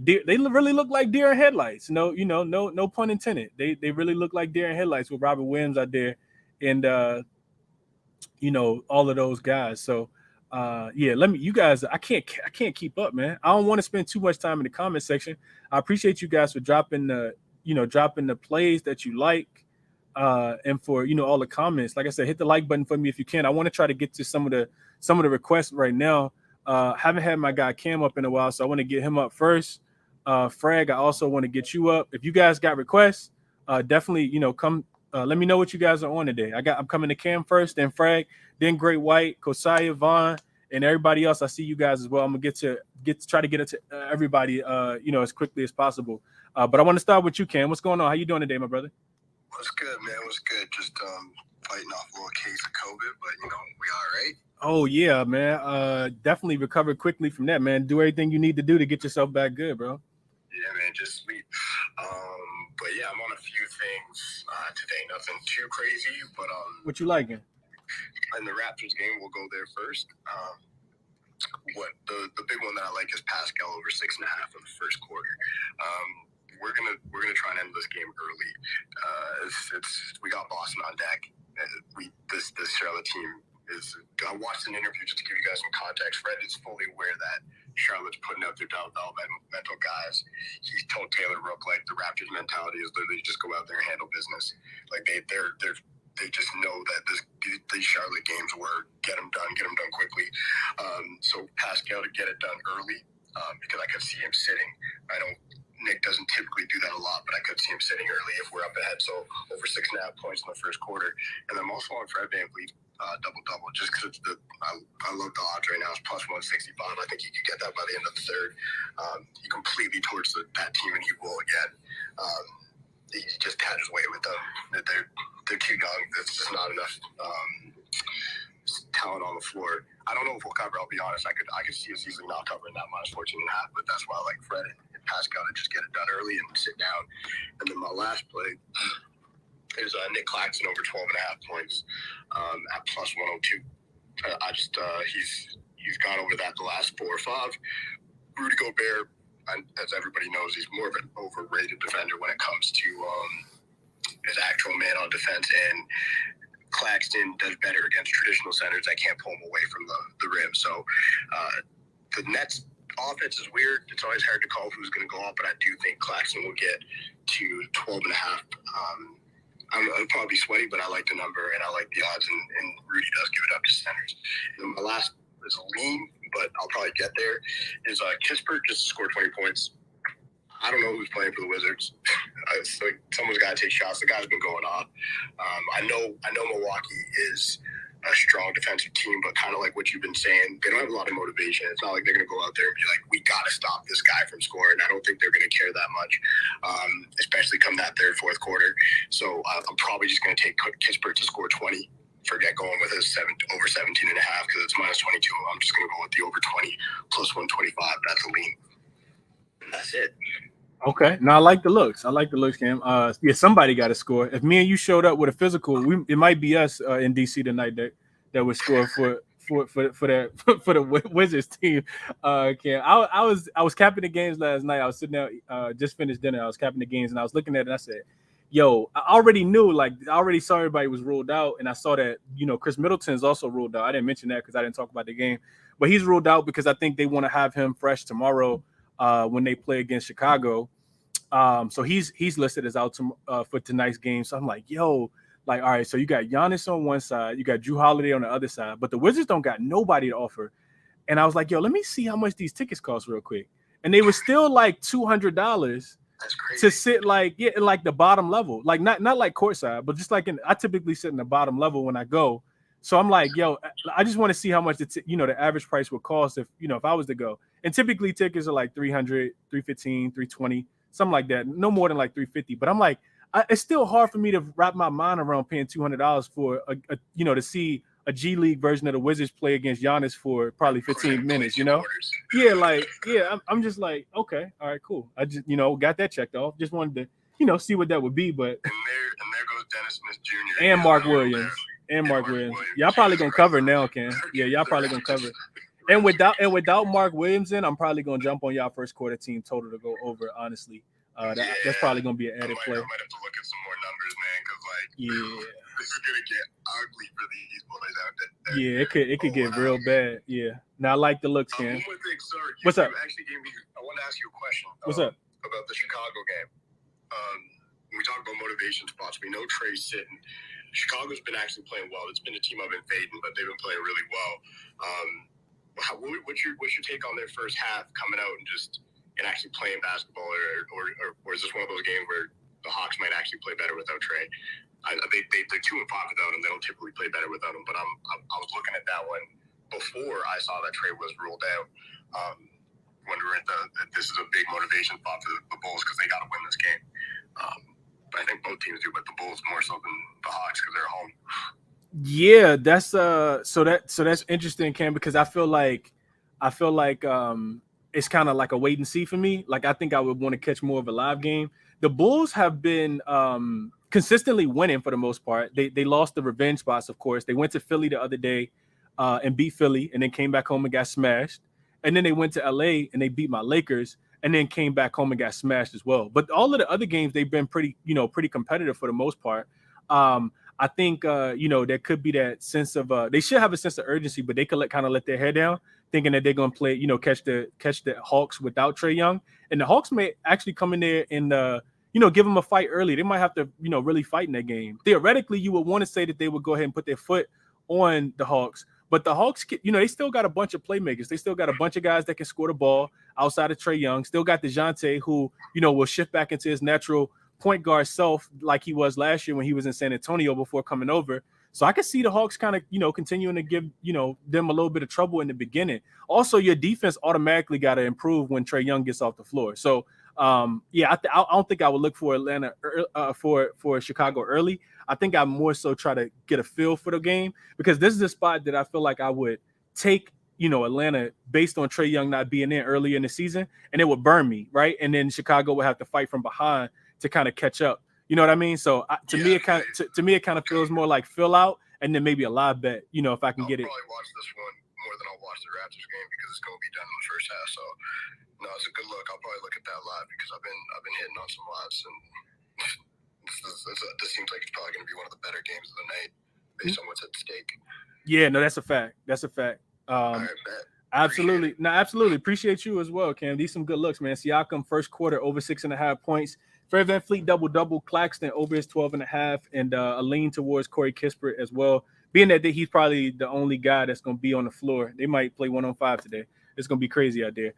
S1: deer, they really look like deer in headlights. No, no pun intended. They really look like deer in headlights with Robert Williams out there, and all of those guys. So yeah, you guys, I can't keep up, man. I don't want to spend too much time in the comment section. I appreciate you guys for dropping the plays that you like, and for all the comments. Like I said, hit the like button for me if you can. I want to try to get to some of the requests right now. Haven't had my guy Cam up in a while, so I want to get him up first. Frag, I also want to get you up. If you guys got requests, definitely come. Let me know what you guys are on today. I'm coming to Cam first, then Frag, then Great White, Kosiah, Vaughn, and everybody else. I see you guys as well. I'm gonna try to get it to everybody, as quickly as possible. But I want to start with you, Cam. What's going on? How you doing today, my brother?
S2: What's good, man? What's good? Just fighting off a little case of COVID, but we all right.
S1: Oh yeah, man. Definitely recover quickly from that, man. Do everything you need to do to get yourself back good, bro.
S2: Yeah, man. Just sleep. But yeah, I'm on a few things today. Nothing too crazy, but
S1: what you liking?
S2: In the Raptors game, we'll go there first. What the big one that I like is Pascal over 6.5 in the first quarter. We're gonna try and end this game early. We got Boston on deck. This Charlotte team is. I watched an interview just to give you guys some context. Fred is fully aware that Charlotte's putting out their developmental guys. He told Taylor Rook the Raptors mentality is literally just go out there and handle business. They just know that these Charlotte games were get them done quickly. So Pascal to get it done early because I could see him sitting. Nick doesn't typically do that a lot, but I could see him sitting early if we're up ahead. So over 6.5 points in the first quarter. And I'm also on Fred VanVleet double-double just because I love the odds right now. It's plus 165. I think he could get that by the end of the third. He completely torched that team, and he will again. He just had his way with them. They're too young. There's just not enough talent on the floor. I don't know if we'll cover. I'll be honest. I could see us easily not covering that minus 14.5, but that's why I like Fred and Pascal to just get it done early and sit down. And then my last play is Nick Claxton over 12.5 points at plus 102. He's gone over that the last 4 or 5. Rudy Gobert, as everybody knows, he's more of an overrated defender when it comes to his actual man on defense, and Claxton does better against traditional centers that can't pull him away from the rim. So the Nets offense is weird. It's always hard to call who's going to go up, but I do think Claxton will get to 12.5. I'll probably be sweaty, but I like the number and I like the odds, and Rudy does give it up to centers. And my last is a lean, but I'll probably get there, is Kispert just scored 20 points. I don't know who's playing for the Wizards. Someone's got to take shots. The guy's been going off. I know Milwaukee is a strong defensive team, but kind of like what you've been saying, they don't have a lot of motivation. It's not like they're going to go out there and be like, we got to stop this guy from scoring. I don't think they're going to care that much, especially come that third, fourth quarter. So I'm probably just going to take Kispert to score 20. Forget going with his over 17.5 because it's minus 22. I'm just going to go with the over 20 plus 125. That's a lean. That's it.
S1: Okay. No, I like the looks. Cam. Yeah, somebody got to score. If me and you showed up with a physical, it might be us in DC tonight that would score for the Wizards team. Cam, I was capping the games last night. I was sitting there, just finished dinner. I was capping the games, and I was looking at it, and I said, "Yo, I already knew. I already saw everybody was ruled out, and I saw that Chris Middleton's also ruled out. I didn't mention that because I didn't talk about the game, but he's ruled out because I think they want to have him fresh tomorrow." When they play against Chicago. So he's listed as out for tonight's game. So I'm like, yo, all right, so you got Giannis on one side, you got Jrue Holiday on the other side, but the Wizards don't got nobody to offer. And I was like, yo, let me see how much these tickets cost real quick. And they were still like $200 to sit in the bottom level, not like courtside, but just I typically sit in the bottom level when I go. So I'm like, yo, I just want to see how much the average price would cost if I was to go. And typically tickets are like $300, $315, $320, something like that. No more than like $350. But I'm like, it's still hard for me to wrap my mind around paying $200 for to see a G League version of the Wizards play against Giannis for probably 15 minutes. Yeah, I'm just like, okay, all right, cool. I just got that checked off. Just wanted to see what that would be. But
S2: and there goes Dennis Smith Jr.
S1: and Mark Williams. and Mark Williams. Y'all probably gonna cover now, Ken. Yeah, y'all probably gonna cover. And without Mark Williams in, I'm probably gonna jump on y'all first quarter team total to go over. Honestly, that's probably gonna be an added play.
S2: I might have to look at some more numbers, man, because this is gonna get ugly for these boys out there.
S1: Yeah, it could get real bad. Yeah. Now I like the looks, Ken.
S2: One more thing, sir.
S1: What's up?
S2: Actually gave me. I want to ask you a question.
S1: What's up?
S2: About the Chicago game. When we talk about motivation spots, we know Trey's sitting. Chicago's been actually playing well. It's been a team I've been fading, but they've been playing really well. What's your take on their first half coming out and actually playing basketball, or is this one of those games where the Hawks might actually play better without Trey? They're 2-5 without him. They don't typically play better without him. But I was looking at that one before I saw that Trey was ruled out. Wondering if this is a big motivation spot for the Bulls because they got to win this game. But I think both teams do, but the Bulls more so than the Hawks because they're home.
S1: Yeah, that's so that's interesting, Cam, because I feel like it's kind of like a wait and see for me. Like I think I would want to catch more of a live game. The Bulls have been consistently winning for the most part. They lost the revenge spots, of course. They went to Philly the other day and beat Philly, and then came back home and got smashed. And then they went to LA and they beat my Lakers, and then came back home and got smashed as well. But all of the other games they've been pretty competitive for the most part. I think there could be that sense of they should have a sense of urgency, but they could let their head down, thinking that they're gonna play, catch the Hawks without Trae Young. And the Hawks may actually come in there and give them a fight early. They might have to, really fight in that game. Theoretically, you would want to say that they would go ahead and put their foot on the Hawks. But the Hawks, they still got a bunch of playmakers. They still got a bunch of guys that can score the ball outside of Trae Young. Still got DeJounte, who, will shift back into his natural point guard self like he was last year when he was in San Antonio before coming over. So I can see the Hawks kind of, continuing to give, them a little bit of trouble in the beginning. Also, your defense automatically got to improve when Trae Young gets off the floor. So, I don't think I would look for Atlanta for Chicago early. I think I more so try to get a feel for the game, because this is a spot that I feel like I would take, Atlanta based on Trae Young not being in early in the season, and it would burn me, right? And then Chicago would have to fight from behind to kind of catch up. You know what I mean? So to me, it kind of feels more like fill out and then maybe a live bet. If I can get it.
S2: I'll probably watch this one more than I'll watch the Raptors game because it's going to be done in the first half. So no, it's a good look. I'll probably look at that live because I've been hitting on some lives, and this seems like it's probably going to be one of the better games of the night based on what's at stake.
S1: Yeah, no, that's a fact.
S2: All right,
S1: Absolutely. No, absolutely. Appreciate you as well, Cam. These some good looks, man. Siakam first quarter over 6.5 points. Fred VanVleet double. Claxton over his 12.5, and a lean towards Corey Kispert as well. Being that he's probably the only guy that's going to be on the floor. They might play 1-on-5 today. It's going to be crazy out there.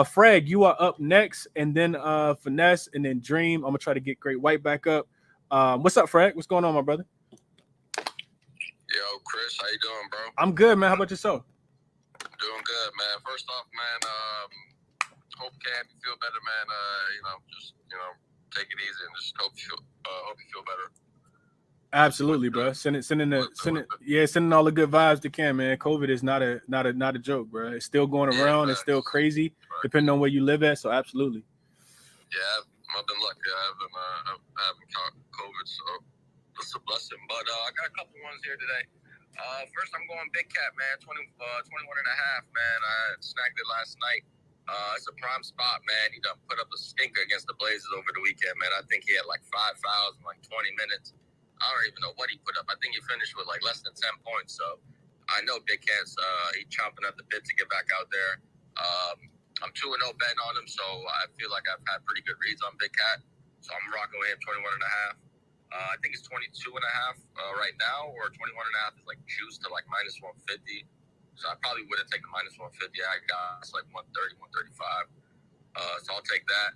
S1: Frag, you are up next, and then Finesse, and then Dream. I'm going to try to get Great White back up. What's up, Frag? What's going on, my brother?
S2: Yo, Chris, how you doing, bro?
S1: I'm good, man. How about yourself?
S2: Doing good, man. First off, man, hope Cam you feel better, man. Just take it easy and just hope you feel better.
S1: Absolutely, bro. Sending all the good vibes to Cam, man. COVID is not a joke, bro. It's still going around. It's still crazy, depending on where you live at. So absolutely.
S2: Yeah, I've been lucky. I haven't caught COVID, so it's a blessing. But I got a couple ones here today. First, I'm going Big Cat, man. 21.5, man. I snagged it last night. It's a prime spot, man. He done put up a stinker against the Blazers over the weekend, man. I think he had like 5 fouls in like 20 minutes. I don't even know what he put up. I think he finished with like less than 10 points. So I know Big Cat's he's chomping at the bit to get back out there. I'm 2-0 betting on him, so I feel like I've had pretty good reads on Big Cat. So I'm rocking with him 21.5. I think it's 22.5 right now, or 21.5 is like juiced to like minus 150. So I probably would have taken minus 150. I got it's like 130, 135. So I'll take that.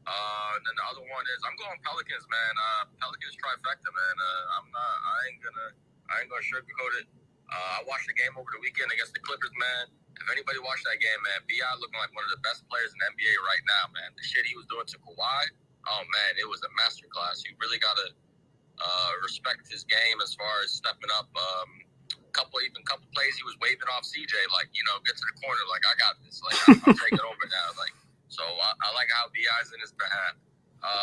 S2: And then the other one is I'm going Pelicans, man. Pelicans trifecta, man. I ain't gonna sugarcoat it. I watched the game over the weekend against the Clippers, man. If anybody watched that game, man, B.I. looking like one of the best players in the NBA right now, man. The shit he was doing to Kawhi, oh man, it was a masterclass. You really gotta respect his game as far as stepping up. Couple plays he was waving off CJ, like, get to the corner, like I got this, like I'm taking over now, like. So I like how B.I.'s in his behalf.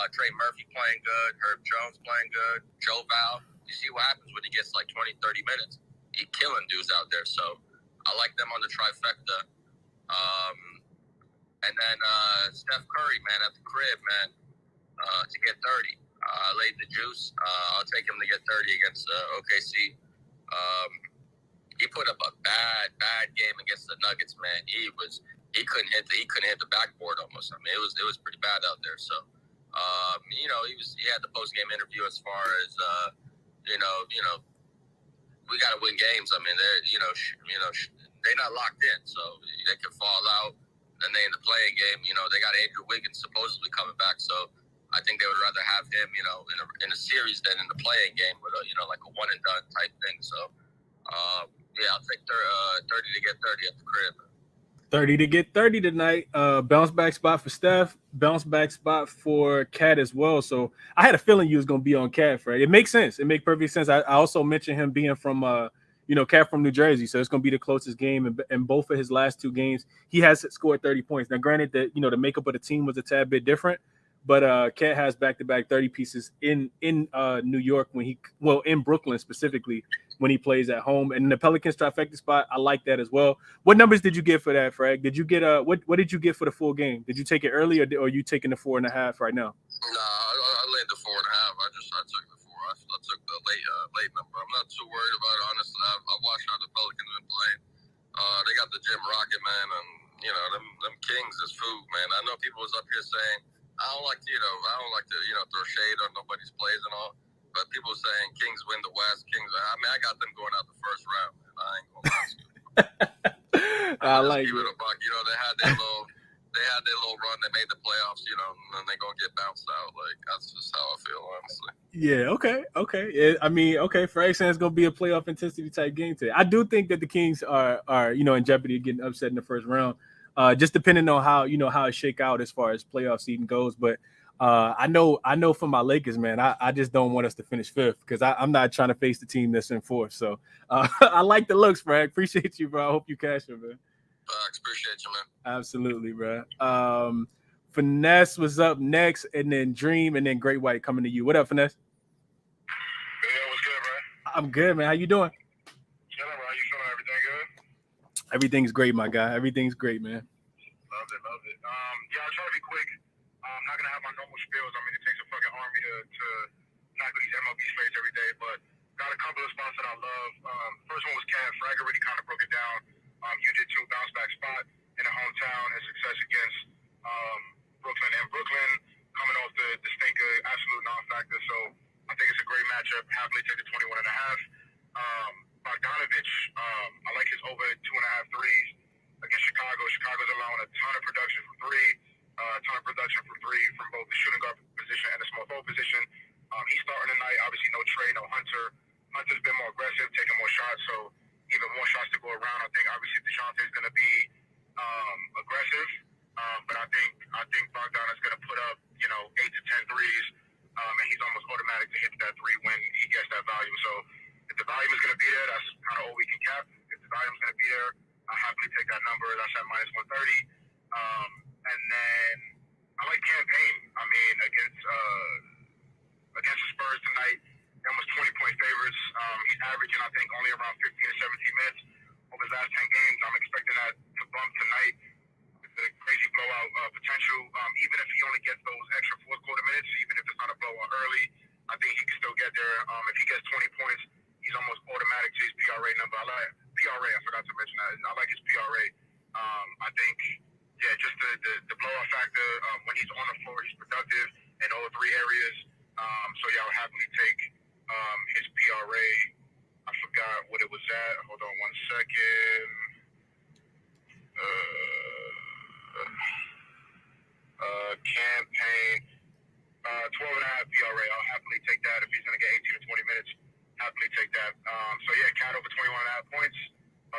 S2: Trey Murphy playing good, Herb Jones playing good, Joe Val.
S3: you see what happens when he gets like 20, 30 minutes. He killing dudes out there. So I like them on the trifecta. And then Steph Curry, man, at the crib, man, to get 30. I laid the juice. I'll take him to get 30 against OKC. He put up a bad game against the Nuggets, man. He couldn't hit the backboard almost. I mean, it was pretty bad out there. So, he had the post game interview as far as we got to win games. I mean, they're not locked in, so they can fall out. And they in the playing game, they got Andrew Wiggins supposedly coming back. So I think they would rather have him, in a series than in the playing game with like a one and done type thing. So. I'll take 30 to get 30 at the crib.
S1: 30 to get 30 tonight. Bounce back spot for Steph. Bounce back spot for Cat as well. So I had a feeling you was going to be on Cat, Fred. It makes sense. It makes perfect sense. I also mentioned him being from, Cat from New Jersey. So it's going to be the closest game. In both of his last two games, he has scored 30 points. Now, granted that, the makeup of the team was a tad bit different. But Cat has back-to-back 30 pieces in New York in Brooklyn specifically when he plays at home. And the Pelicans trifecta spot, I like that as well. What numbers did you get for that, Frag? Did you get what did you get for the full game? Did you take it early or are you taking the 4.5 right now?
S3: No, I laid the 4.5. I took the 4. I took the late number. I'm not too worried about it, honestly. I watched how the Pelicans been playing. They got the Jim Rocket, man, and them Kings is food, man. I know people was up here saying I don't like to throw shade on nobody's plays and all. But people saying Kings win the West. I got them going out the first round. Man. I ain't gonna lie to you.
S1: I like
S3: it. They had their little run. They made the playoffs, and then they're gonna get bounced out. Like that's just how I feel, honestly.
S1: Yeah. Okay. Yeah, I mean, okay. Frag saying it's gonna be a playoff intensity type game today. I do think that the Kings are in jeopardy of getting upset in the first round. Just depending on how it shake out as far as playoff seeding goes, but. I know for my Lakers, man, I just don't want us to finish fifth because I'm not trying to face the team that's in fourth. So I like the looks, Frag. Appreciate you, bro. I hope you cash it, man.
S3: Appreciate you, man.
S1: Absolutely, bro. Finesse was up next, and then Dream, and then Great White coming to you. What up, Finesse?
S4: Yeah, what's good, bro?
S1: I'm good, man. How you doing?
S4: Chilling, bro. You feeling everything good?
S1: Everything's great, my guy. Everything's great, man.
S4: Love it. I'll try to be quick. I'm not gonna have my normal spills. I mean, it takes a fucking army to tackle these MLB slates every day, but got a couple of spots that I love. First one was Cat. Frag already kind of broke it down. You did too. Bounce back spot in the hometown and success against Brooklyn. And Brooklyn coming off the stinker, absolute non-factor. So I think it's a great matchup. Happily take the 21.5. Bogdanovich, I like his over 2.5 threes against Chicago. Chicago's allowing a ton of production from three. From both the shooting guard position and the small forward position. He's starting tonight. Obviously, no Trey, no Hunter. Hunter's been more aggressive, taking more shots, so even more shots to go around. I think obviously DeJounte's going to be aggressive, but I think Bogdan is going to put up 8 to 10 threes, and he's almost automatic to hit that three when he gets that volume. So if the volume is going to be there, that's kind of all we can cap. If the volume is going to be there, I happily take that number. That's at minus 130. And then I like Campaign. I mean, against the Spurs tonight, almost 20-point favorites. He's averaging, I think, only around 15 to 17 minutes over his last 10 games. I'm expecting that to bump tonight with the crazy blowout potential. Even if he only gets those extra fourth quarter minutes, even if it's not a blowout early, I think he can still get there. If he gets 20 points, he's almost automatic to his PRA number. I like PRA. I forgot to mention that. I like his PRA. I think. Yeah, just the blowout factor. When he's on the floor, he's productive in all three areas. So yeah, I'll happily take his PRA. I forgot what it was at. Hold on 1 second. Campaign 12.5 PRA. I'll happily take that if he's going to get 18 to 20 minutes. Happily take that. So yeah, Cat over 21.5 points.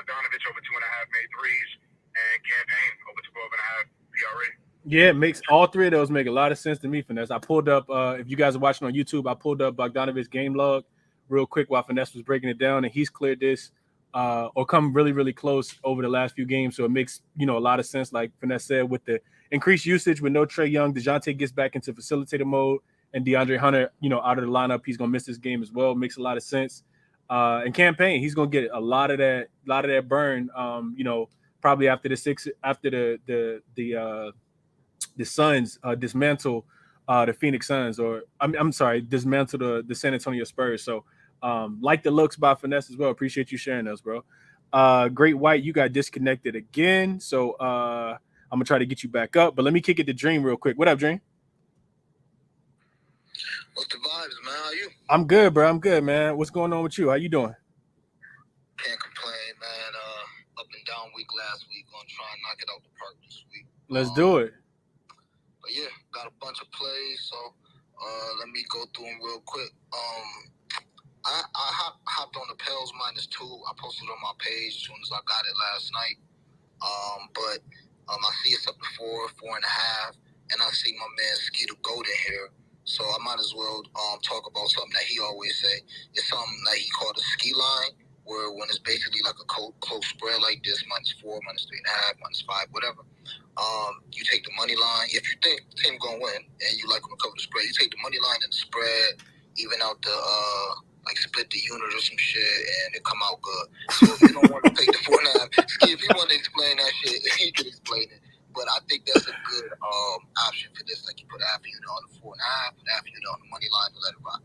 S4: Donovich over 2.5 made threes. And Campaign over 12.5 PRA.
S1: Yeah, it makes all three of those make a lot of sense to me, Finesse. I pulled up, if you guys are watching on YouTube, I pulled up Bogdanovich's game log real quick while Finesse was breaking it down, and he's cleared this or come really, really close over the last few games. So it makes, a lot of sense, like Finesse said, with the increased usage with no Trae Young. DeJounte gets back into facilitator mode. and DeAndre Hunter, out of the lineup. He's gonna miss this game as well. Makes a lot of sense. And campaign, he's gonna get a lot of that burn. Probably after the Suns dismantle the Phoenix Suns, or I'm sorry, dismantle the San Antonio Spurs. So like the looks by Finesse as well. Appreciate you sharing those, bro. Great White, you got disconnected again. So I'm gonna try to get you back up, but let me kick it to Dream real quick. What up, Dream?
S3: What's the vibes, man? How you?
S1: I'm good, bro. I'm good, man. What's going on with you? How you doing?
S3: Can't complain, man. Up and down week last week. Gonna try and knock it out the park this week.
S1: Let's do it.
S3: But yeah, got a bunch of plays, so let me go through them real quick. I hopped on the Pels -2. I posted it on my page as soon as I got it last night. But I see it's up to 4.5, and I see my man Skeeter Golden here. So I might as well talk about something that he always say. It's something that he called a ski line, where when it's basically like a close spread like this, -4, -3.5, -5, whatever. You take the money line. If you think the team gonna win and you like them to cover the spread, you take the money line and the spread, even out the like split the unit or some shit, and it come out good. So if you don't want to take the 4.5, Ski, if you want to explain that shit, he can explain it. But I think that's a good option for this. Like you put half unit on the 4.5, put half unit on the money line and let it rock.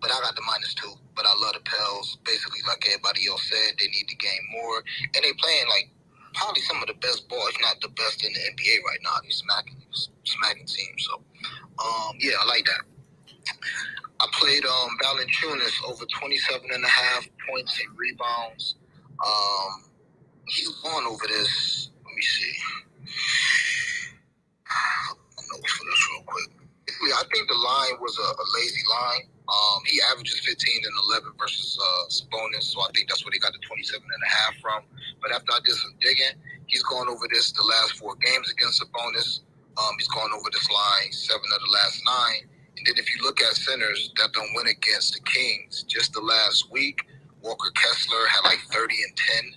S3: But I got the -2. But I love the Pels. Basically, like everybody else said, they need to gain more, and they playing like probably some of the best ball, if not the best in the NBA right now. They're smacking teams. So, yeah, I like that. I played Valanciunas over 27.5 points and rebounds. He's going over this. Let me see. Notes for this real quick. I think the line was a lazy line. He averages 15 and 11 versus Sabonis, so I think that's where they got the 27.5 from. But after I did some digging, he's gone over this the last 4 games against Sabonis. He's gone over this line 7 of the last 9. And then if you look at centers that don't win against the Kings, just the last week, Walker Kessler had like 30 and 10.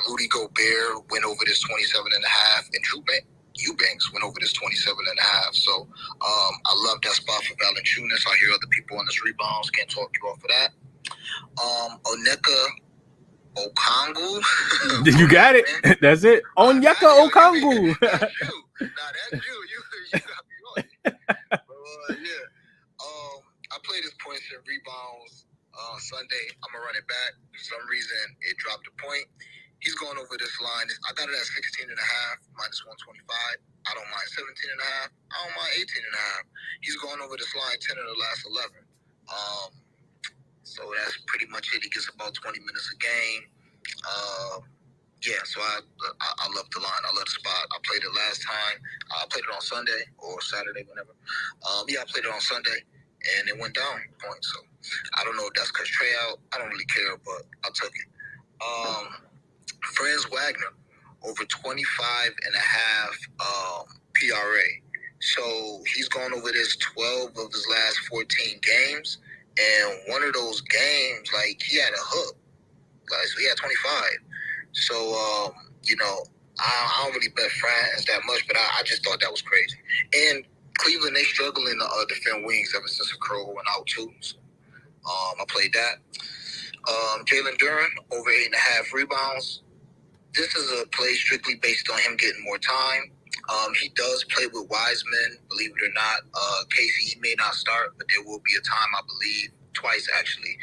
S3: Rudy Gobert went over this 27.5, and Drew Eubanks went over this 27.5. So I love that spot for Valanciunas. I hear other people on this rebounds. Can't talk you off of that. Onyeka Okongwu.
S1: You got it. That's it. Onyeka Okongwu.
S3: That's you. That's you. You got me on it. Yeah. I played his points and rebounds Sunday. I'm going to run it back. For some reason, it dropped a point. He's going over this line. I got it at 16.5, -125. I don't mind 17.5. I don't mind 18.5. He's going over this line 10 of the last 11. So that's pretty much it. He gets about 20 minutes a game. Yeah, so I love the line. I love the spot. I played it last time. I played it on Sunday or Saturday, whenever. Yeah, I played it on Sunday, and it went down points. So I don't know if that's because Trey out. I don't really care, but I took it. Franz Wagner, over 25.5 PRA. So he's gone over this 12 of his last 14 games. And one of those games, like, he had a hook. Like, so he had 25. So, I don't really bet Franz that much, but I just thought that was crazy. And Cleveland, they struggling to defend wings ever since Crow went out, too. So, I played that. Jalen Duren, over 8.5 rebounds. This is a play strictly based on him getting more time. He does play with Wiseman, believe it or not. Casey, he may not start, but there will be a time, I believe, twice actually,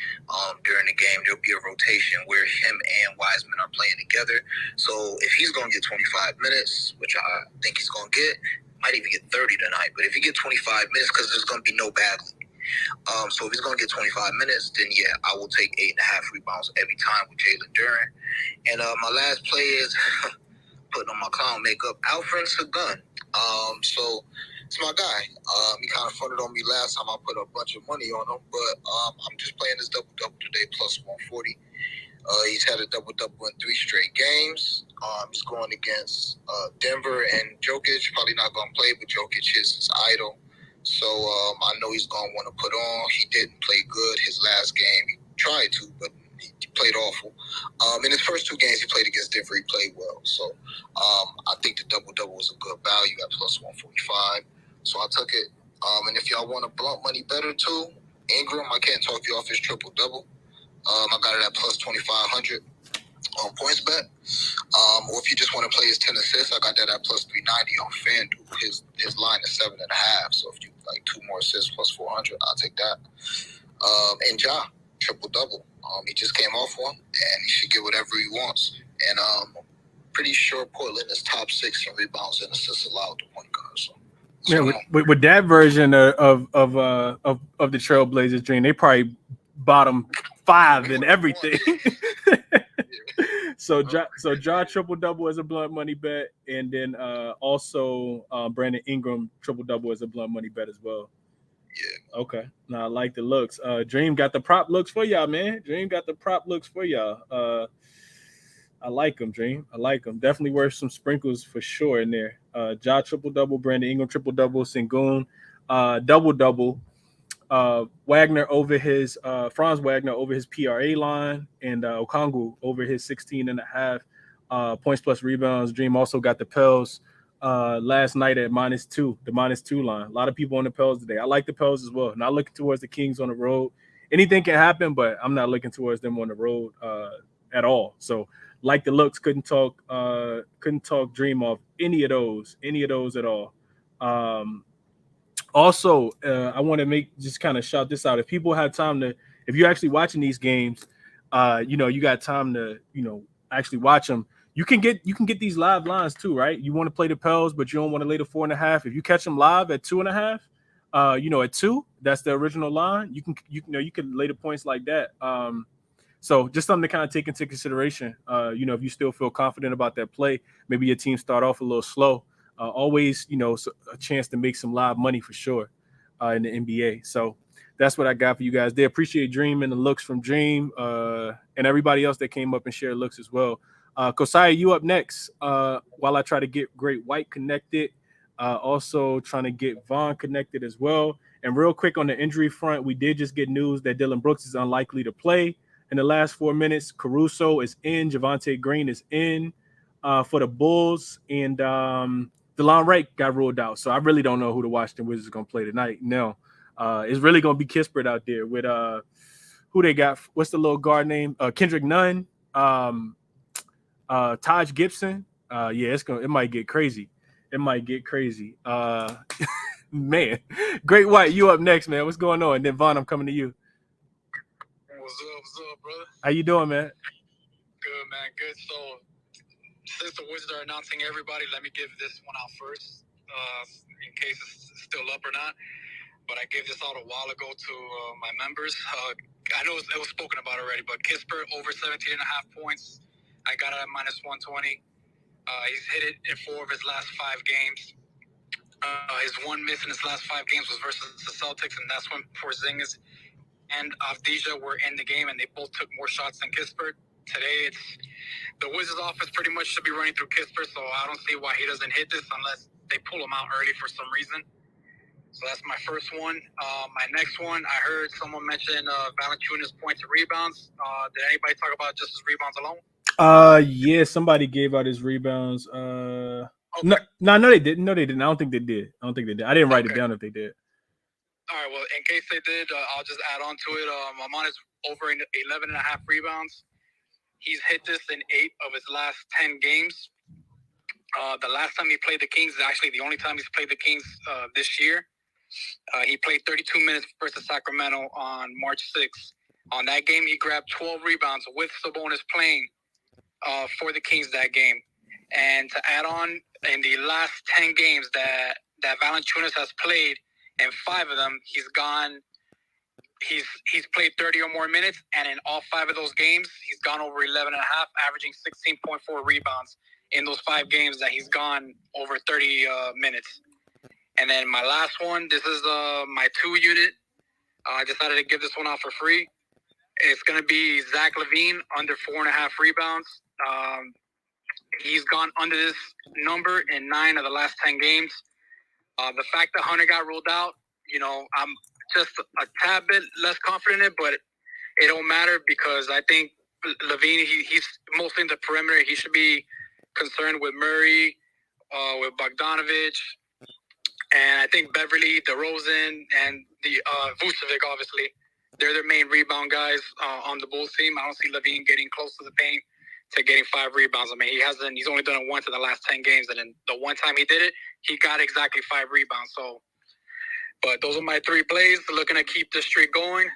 S3: during the game. There'll be a rotation where him and Wiseman are playing together. So if he's going to get 25 minutes, which I think he's going to get, might even get 30 tonight. But if he get 25 minutes, because there's going to be no Bagley. So if he's going to get 25 minutes, then yeah, I will take 8.5 rebounds every time with Jalen Duren. And my last play is putting on my clown makeup, Alfred Sagun. So it's my guy. He kind of fronted on me last time I put a bunch of money on him, but I'm just playing this double-double today, +140. He's had a double-double in 3 straight games. He's going against Denver and Jokic. Probably not going to play, but Jokic is his idol. So I know he's going to want to put on. He didn't play good his last game. He tried to, but he played awful. In his first 2 games he played against Denver, he played well. So I think the double-double was a good value at +145. So I took it.
S2: And if y'all want a blunt money better too, Ingram, I can't talk you off his triple-double. I got it at plus 2,500 on points bet. Or if you just want to play his 10 assists, I got that at plus 390 on FanDuel. His line is 7.5. So if you like 2 more assists plus 400, I'll take that. And Ja, triple-double. He just came off one, and he should get whatever he wants. And pretty sure Portland is top 6 in rebounds and assists allowed to point guard. So.
S1: Yeah, with that version of the Trailblazers dream, they probably bottom 5 in everything. So Ja triple-double as a blunt money bet, and then also Brandon Ingram triple-double as a blunt money bet as well.
S2: Yeah.
S1: Okay. Now I like the looks. Dream got the prop looks for y'all, man. Dream got the prop looks for y'all. I like them, Dream. I like them. Definitely worth some sprinkles for sure in there. Ja triple-double, Brandon Ingram triple-double, Sengun double-double. Wagner over his Franz Wagner over his PRA line, and Okongwu over his 16.5 points plus rebounds. Dream also got the Pels last night at -2, the -2 line. A lot of people on the Pels today. I like the Pels as well. Not looking towards the Kings on the road. Anything can happen, but I'm not looking towards them on the road at all. So like the looks, couldn't talk Dream off any of those at all. Also, I want to just kind of shout this out. If people have time to, if you're actually watching these games, you got time to, actually watch them. You can get these live lines too, right? You want to play the Pels, but you don't want to lay the 4.5. If you catch them live at 2.5, at 2, that's the original line. You can lay the points like that. So just something to kind of take into consideration. If you still feel confident about that play, maybe your team start off a little slow. Always, a chance to make some live money for sure in the NBA. So that's what I got for you guys. They appreciate Dream and the looks from Dream and everybody else that came up and shared looks as well. Kosaya, you up next while I try to get Great White connected. Also trying to get Vaughn connected as well. And real quick on the injury front, we did just get news that Dylan Brooks is unlikely to play in the last 4 minutes. Caruso is in. Javonte Green is in for the Bulls. And DeLon Wright got ruled out. So I really don't know who the Washington Wizards are going to play tonight. No. It's really going to be Kispert out there with who they got. What's the little guard name? Kendrick Nunn. Taj Gibson. It might get crazy. Man. Great White, you up next, man. What's going on? And then Vaughn, I'm coming to you.
S5: What's up, brother?
S1: How you doing, man?
S5: Good, man. Good. So, since the Wizards are announcing everybody, let me give this one out first, in case it's still up or not. But I gave this out a while ago to my members. I know it was spoken about already, but Kispert over 17.5 points. I got it at -120. He's hit it in 4 of his last 5 games. His one miss in his last 5 games was versus the Celtics, and that's when Porzingis and Avdija were in the game, and they both took more shots than Kispert. Today, it's the Wizards' offense pretty much should be running through Kispert, so I don't see why he doesn't hit this unless they pull him out early for some reason. So that's my first one. My next one, I heard someone mention Valanciunas' points and rebounds. Did anybody talk about just his rebounds alone?
S1: Yeah, somebody gave out his rebounds.
S5: Okay.
S1: No, they didn't. I don't think they did. I didn't write it down if they did.
S5: All right, well, in case they did, I'll just add on to it. I'm on his over 11.5 rebounds. He's hit this in 8 of his last 10 games. The last time he played the Kings is actually the only time he's played the Kings this year. He played 32 minutes versus Sacramento on March 6th. On that game, he grabbed 12 rebounds with Sabonis playing for the Kings that game. And to add on, in the last 10 games that Valanciunas has played, in 5 of them, he's played 30 or more minutes, and in all 5 of those games, he's gone over 11.5, averaging 16.4 rebounds in those 5 games that he's gone over 30 minutes. And then my last one, this is my 2 unit. I decided to give this one out for free. It's going to be Zach LaVine under 4.5 rebounds. He's gone under this number in 9 of the last 10 games. The fact that Hunter got ruled out, I'm just a tad bit less confident in it, but it don't matter because I think LaVine, he's mostly in the perimeter. He should be concerned with Murray, with Bogdanovich, And I think Beverly, DeRozan, and the Vucevic, obviously, they're their main rebound guys on the Bulls team. I don't see Levine getting close to the paint to getting 5 rebounds. I mean, he's only done it once in the last 10 games, and then the one time he did it, he got exactly 5 rebounds. So, but those are my 3 plays. Looking to keep the streak going,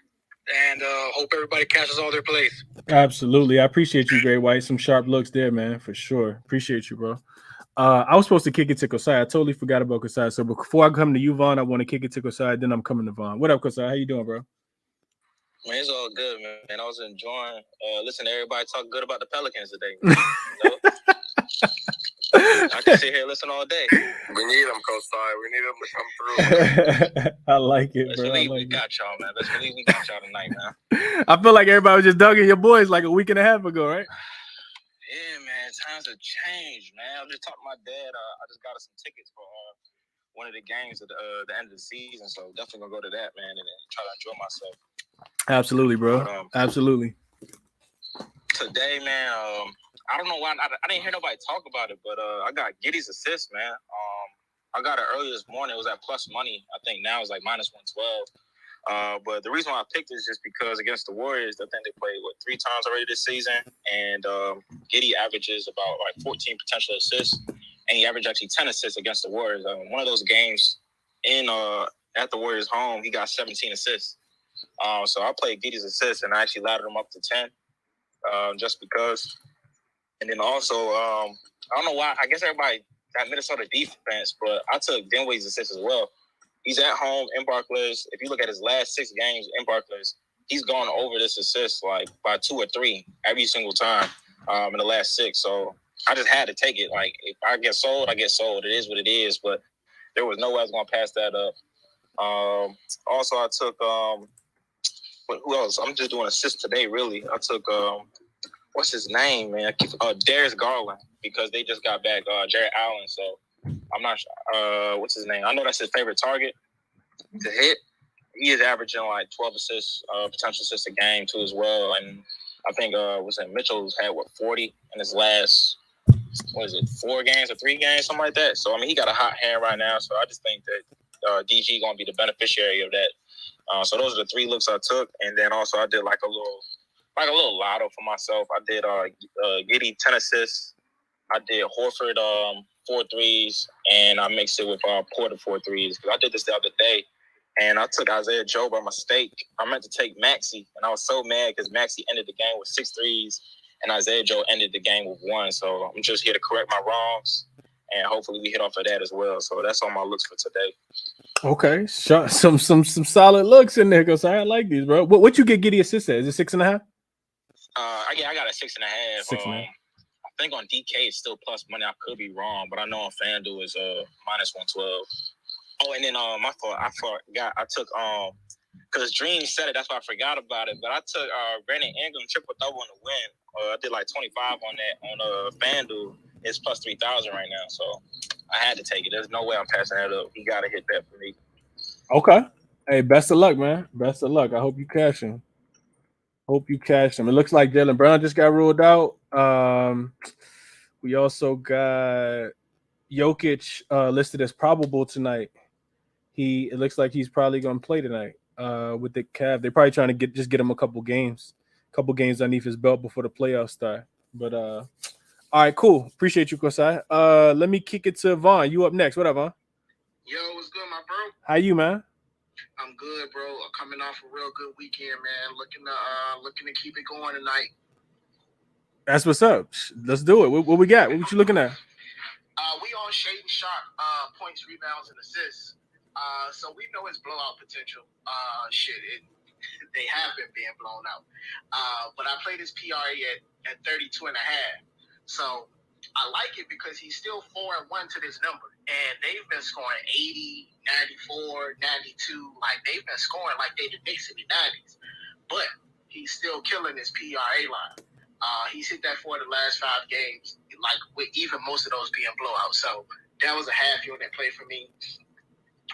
S5: and hope everybody catches all their plays.
S1: Absolutely. I appreciate you, Gray White. Some sharp looks there, man, for sure. Appreciate you, bro. I was supposed to kick it to Kosai. I totally forgot about Kosai. So before I come to you, Vaughn, I want to kick it to Kosai. Then I'm coming to Vaughn. What up, Kosai? How you doing, bro?
S6: Man, it's all good, man. I was enjoying listening to everybody talk good about the Pelicans today. You know? I can sit here and listen all day.
S3: We need them, Kosai. We need them to come through.
S1: I like it,
S6: Let's
S1: bro.
S6: believe we got y'all, man. Let's believe we got y'all tonight, man.
S1: I feel like everybody was just dogging your boys like a week and a half ago, right?
S6: Yeah, man. Times have changed, man. I was just talking to my dad. I just got us some tickets for one of the games at the end of the season, so definitely gonna go to that, man, and then try to enjoy myself.
S1: Absolutely, bro.
S6: But,
S1: absolutely.
S6: Today, man, I don't know why I didn't hear nobody talk about it, but I got Giddey's assist, man. I got it early this morning. It was at plus money. I think now it's like minus 112. But the reason why I picked it is just because against the Warriors, I think they played 3 times already this season, and Giddey averages about like 14 potential assists, and he averaged actually 10 assists against the Warriors. One of those games at the Warriors' home, he got 17 assists. So I played Giddey's assists, and I actually laddered him up to 10, just because. And then also, I don't know why. I guess everybody got Minnesota defense, but I took Dinwiddie's assist as well. He's at home in Barclays. If you look at his last 6 games in Barclays, he's gone over this assist like by 2 or 3 every single time in the last 6. So I just had to take it. Like, if I get sold, I get sold. It is what it is. But there was no way I was going to pass that up. Also, I took but who else? I'm just doing assists today, really. I took what's his name, man? Darius Garland, because they just got back Jared Allen. So I'm not sure. What's his name? I know that's his favorite target to hit. He is averaging like 12 assists, potential assists a game too as well. And I think Mitchell's had 40 in his last 4 games or 3 games, something like that. So I mean, he got a hot hand right now. So I just think that DG gonna be the beneficiary of that. So those are the 3 looks I took, and then also I did like a little lotto for myself. I did Giddey 10 assists. I did Horford 4 threes, and I mixed it with Porter 4 threes. Because I did this the other day, and I took Isaiah Joe by mistake. I meant to take Maxey, and I was so mad because Maxey ended the game with 6 threes, and Isaiah Joe ended the game with 1. So I'm just here to correct my wrongs, and hopefully we hit off of that as well. So that's all my looks for today.
S1: Okay, some solid looks in there, because I like these, bro. What you get Giddey assist at? Is it 6.5?
S6: I got a 6.5.
S1: 6.5.
S6: I think on DK it's still plus money. I could be wrong, but I know on FanDuel is minus 112. Oh, and then I forgot. I took because Dream said it. That's why I forgot about it. But I took Brandon Ingram triple double in the win. I did like 25 on that on FanDuel. It's plus 3,000 right now, so I had to take it. There's no way I'm passing that up. He got to hit that for me.
S1: Okay. Hey, best of luck, man. Best of luck. I hope you cash him. It looks like Jaylen Brown just got ruled out. We also got Jokic listed as probable tonight. It looks like he's probably going to play tonight with the Cavs. They're probably trying to get him a couple games underneath his belt before the playoffs start. But all right, cool. Appreciate you, Kosai. Let me kick it to Vaughn. You up next. What up, Vaughn?
S4: Yo, what's good, my bro?
S1: How you, man?
S4: I'm good, bro. Coming off a real good weekend, man. Looking to keep it going tonight.
S1: That's what's up. Let's do it. What we got? What you looking at?
S4: We on Shaden Sharp, points, rebounds, and assists. So we know his blowout potential. They have been being blown out. But I played his PRA at 32.5. So I like it because he's still 4-1 to this number. And they've been scoring 80, 94, 92. Like, they've been scoring like they the Knicks in the 90s. But he's still killing his PRA line. He's hit that 4 of the last 5 games, like with even most of those being blowouts. So that was a half unit play for me.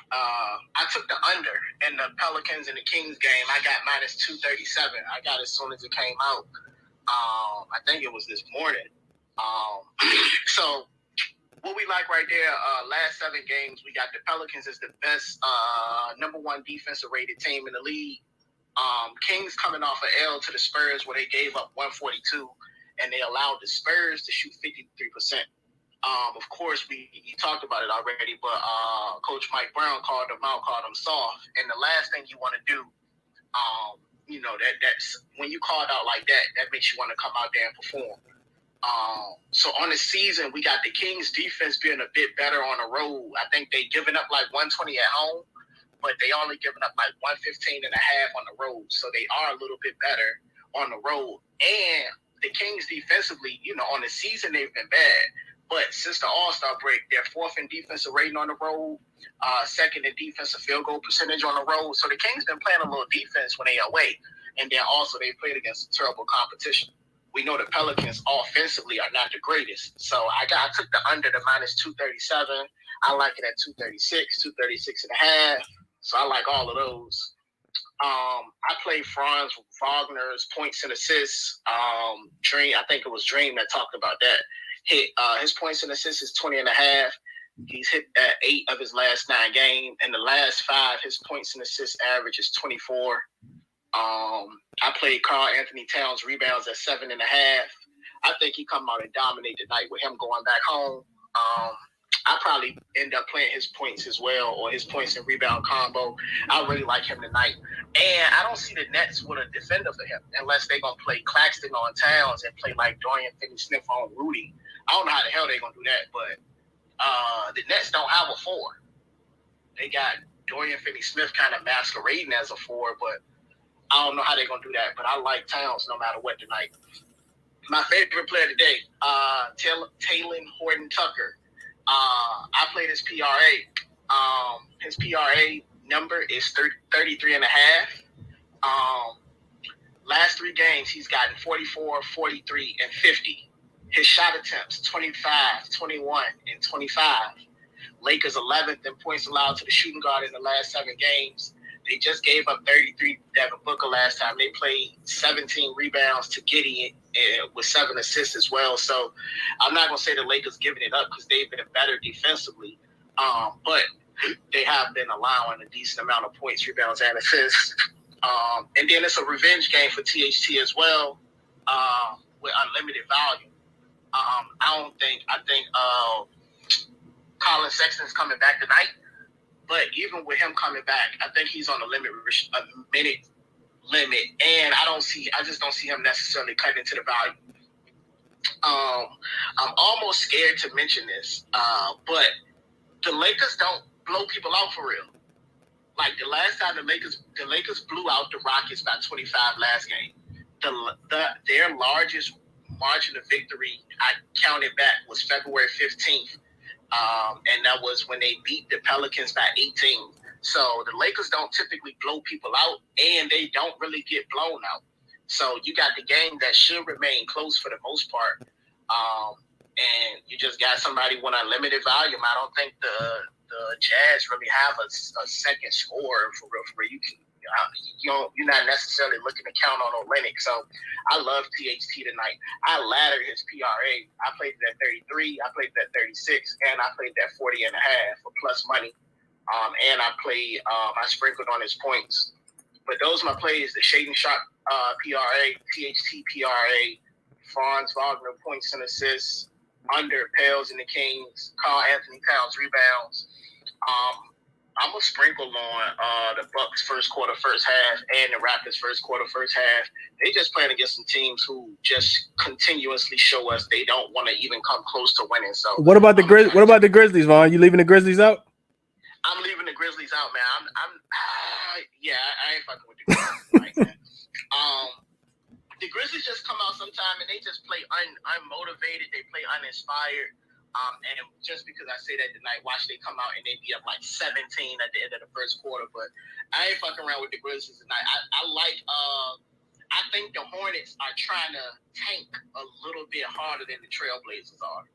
S4: I took the under in the Pelicans and the Kings game. I got minus 237. I got it as soon as it came out. I think it was this morning. So
S2: what we like right there, last 7 games, we got the Pelicans as the best number 1 defensive rated team in the league. Kings coming off an L to the Spurs where they gave up 142, and they allowed the Spurs to shoot 53%. Of course, you talked about it already, but Coach Mike Brown called them out, called them soft. And the last thing you want to do, that's when you called out like that, that makes you want to come out there and perform. So on the season, we got the Kings defense being a bit better on the road. I think they giving up like 120 at home, but they only giving up like 115 and a half on the road. So they are a little bit better on the road. And the Kings defensively, on the season, they've been bad. But since the All-Star break, they're 4th in defensive rating on the road, 2nd in defensive field goal percentage on the road. So the Kings been playing a little defense when they away. And then also they played against terrible competition. We know the Pelicans offensively are not the greatest. So I took the under the minus 237. I like it at 236, 236 and a half. So I like all of those. I played Franz Wagner's points and assists. Dream, I think it was Dream that talked about that. His points and assists is 20 and a half. He's hit 8 of his last 9 games. In the last 5, his points and assists average is 24. I played Karl Anthony Towns rebounds at 7.5. I think he come out and dominate tonight with him going back home. I probably end up playing his points as well, or his points and rebound combo. I really like him tonight. And I don't see the Nets with a defender for him unless they're going to play Claxton on Towns and play like Dorian Finney-Smith on Rudy. I don't know how the hell they're going to do that, but the Nets don't have a 4. They got Dorian Finney-Smith kind of masquerading as a 4, but I don't know how they're going to do that. But I like Towns no matter what tonight. My favorite player today, Talen Horton-Tucker. I played his PRA. His PRA number is 33 and a half. Last 3 games, he's gotten 44, 43, and 50. His shot attempts, 25, 21, and 25. Lakers 11th in points allowed to the shooting guard in the last 7 games. They just gave up 33 to Devin Booker last time. They played 17 rebounds to Giddey with 7 assists as well. So I'm not going to say the Lakers giving it up because they've been better defensively. But they have been allowing a decent amount of points, rebounds, and assists. And then it's a revenge game for THT as well with unlimited value. I think Colin Sexton's coming back tonight. But even with him coming back, I think he's on a minute limit, and I just don't see him necessarily cutting into the value. I'm almost scared to mention this, but the Lakers don't blow people out for real. Like the last time the Lakers blew out the Rockets by 25 last game. Their largest margin of victory, I counted back, was February 15th. And that was when they beat the Pelicans by 18. So the Lakers don't typically blow people out, and they don't really get blown out. So you got the game that should remain close for the most part. And you just got somebody with unlimited volume. I don't think the Jazz really have a second scorer for real. You can, you're not necessarily looking to count on Olynyk. So I love THT tonight. I laddered his PRA. I played it at 33. I played it at 36, and I played it at 40 and a half for plus money. And I sprinkled on his points. But those are my plays: the Shaden Sharp PRA, THT PRA, Franz Wagner points and assists, under Pels and the Kings, Karl Anthony Towns rebounds. I'm going to sprinkle on the Bucks first quarter, first half, and the Raptors first quarter, first half. They just playing against some teams who just continuously show us they don't want to even come close to winning. So
S1: what about the Grizzlies, Vaughn? You leaving the Grizzlies out?
S2: I'm leaving the Grizzlies out, man. I ain't fucking with the Grizzlies, man. The Grizzlies just come out sometime and they just play unmotivated. They play uninspired. And just because I say that tonight, watch they come out and they be up like 17 at the end of the first quarter. But I ain't fucking around with the Grizzlies tonight. I think the Hornets are trying to tank a little bit harder than the Trailblazers are.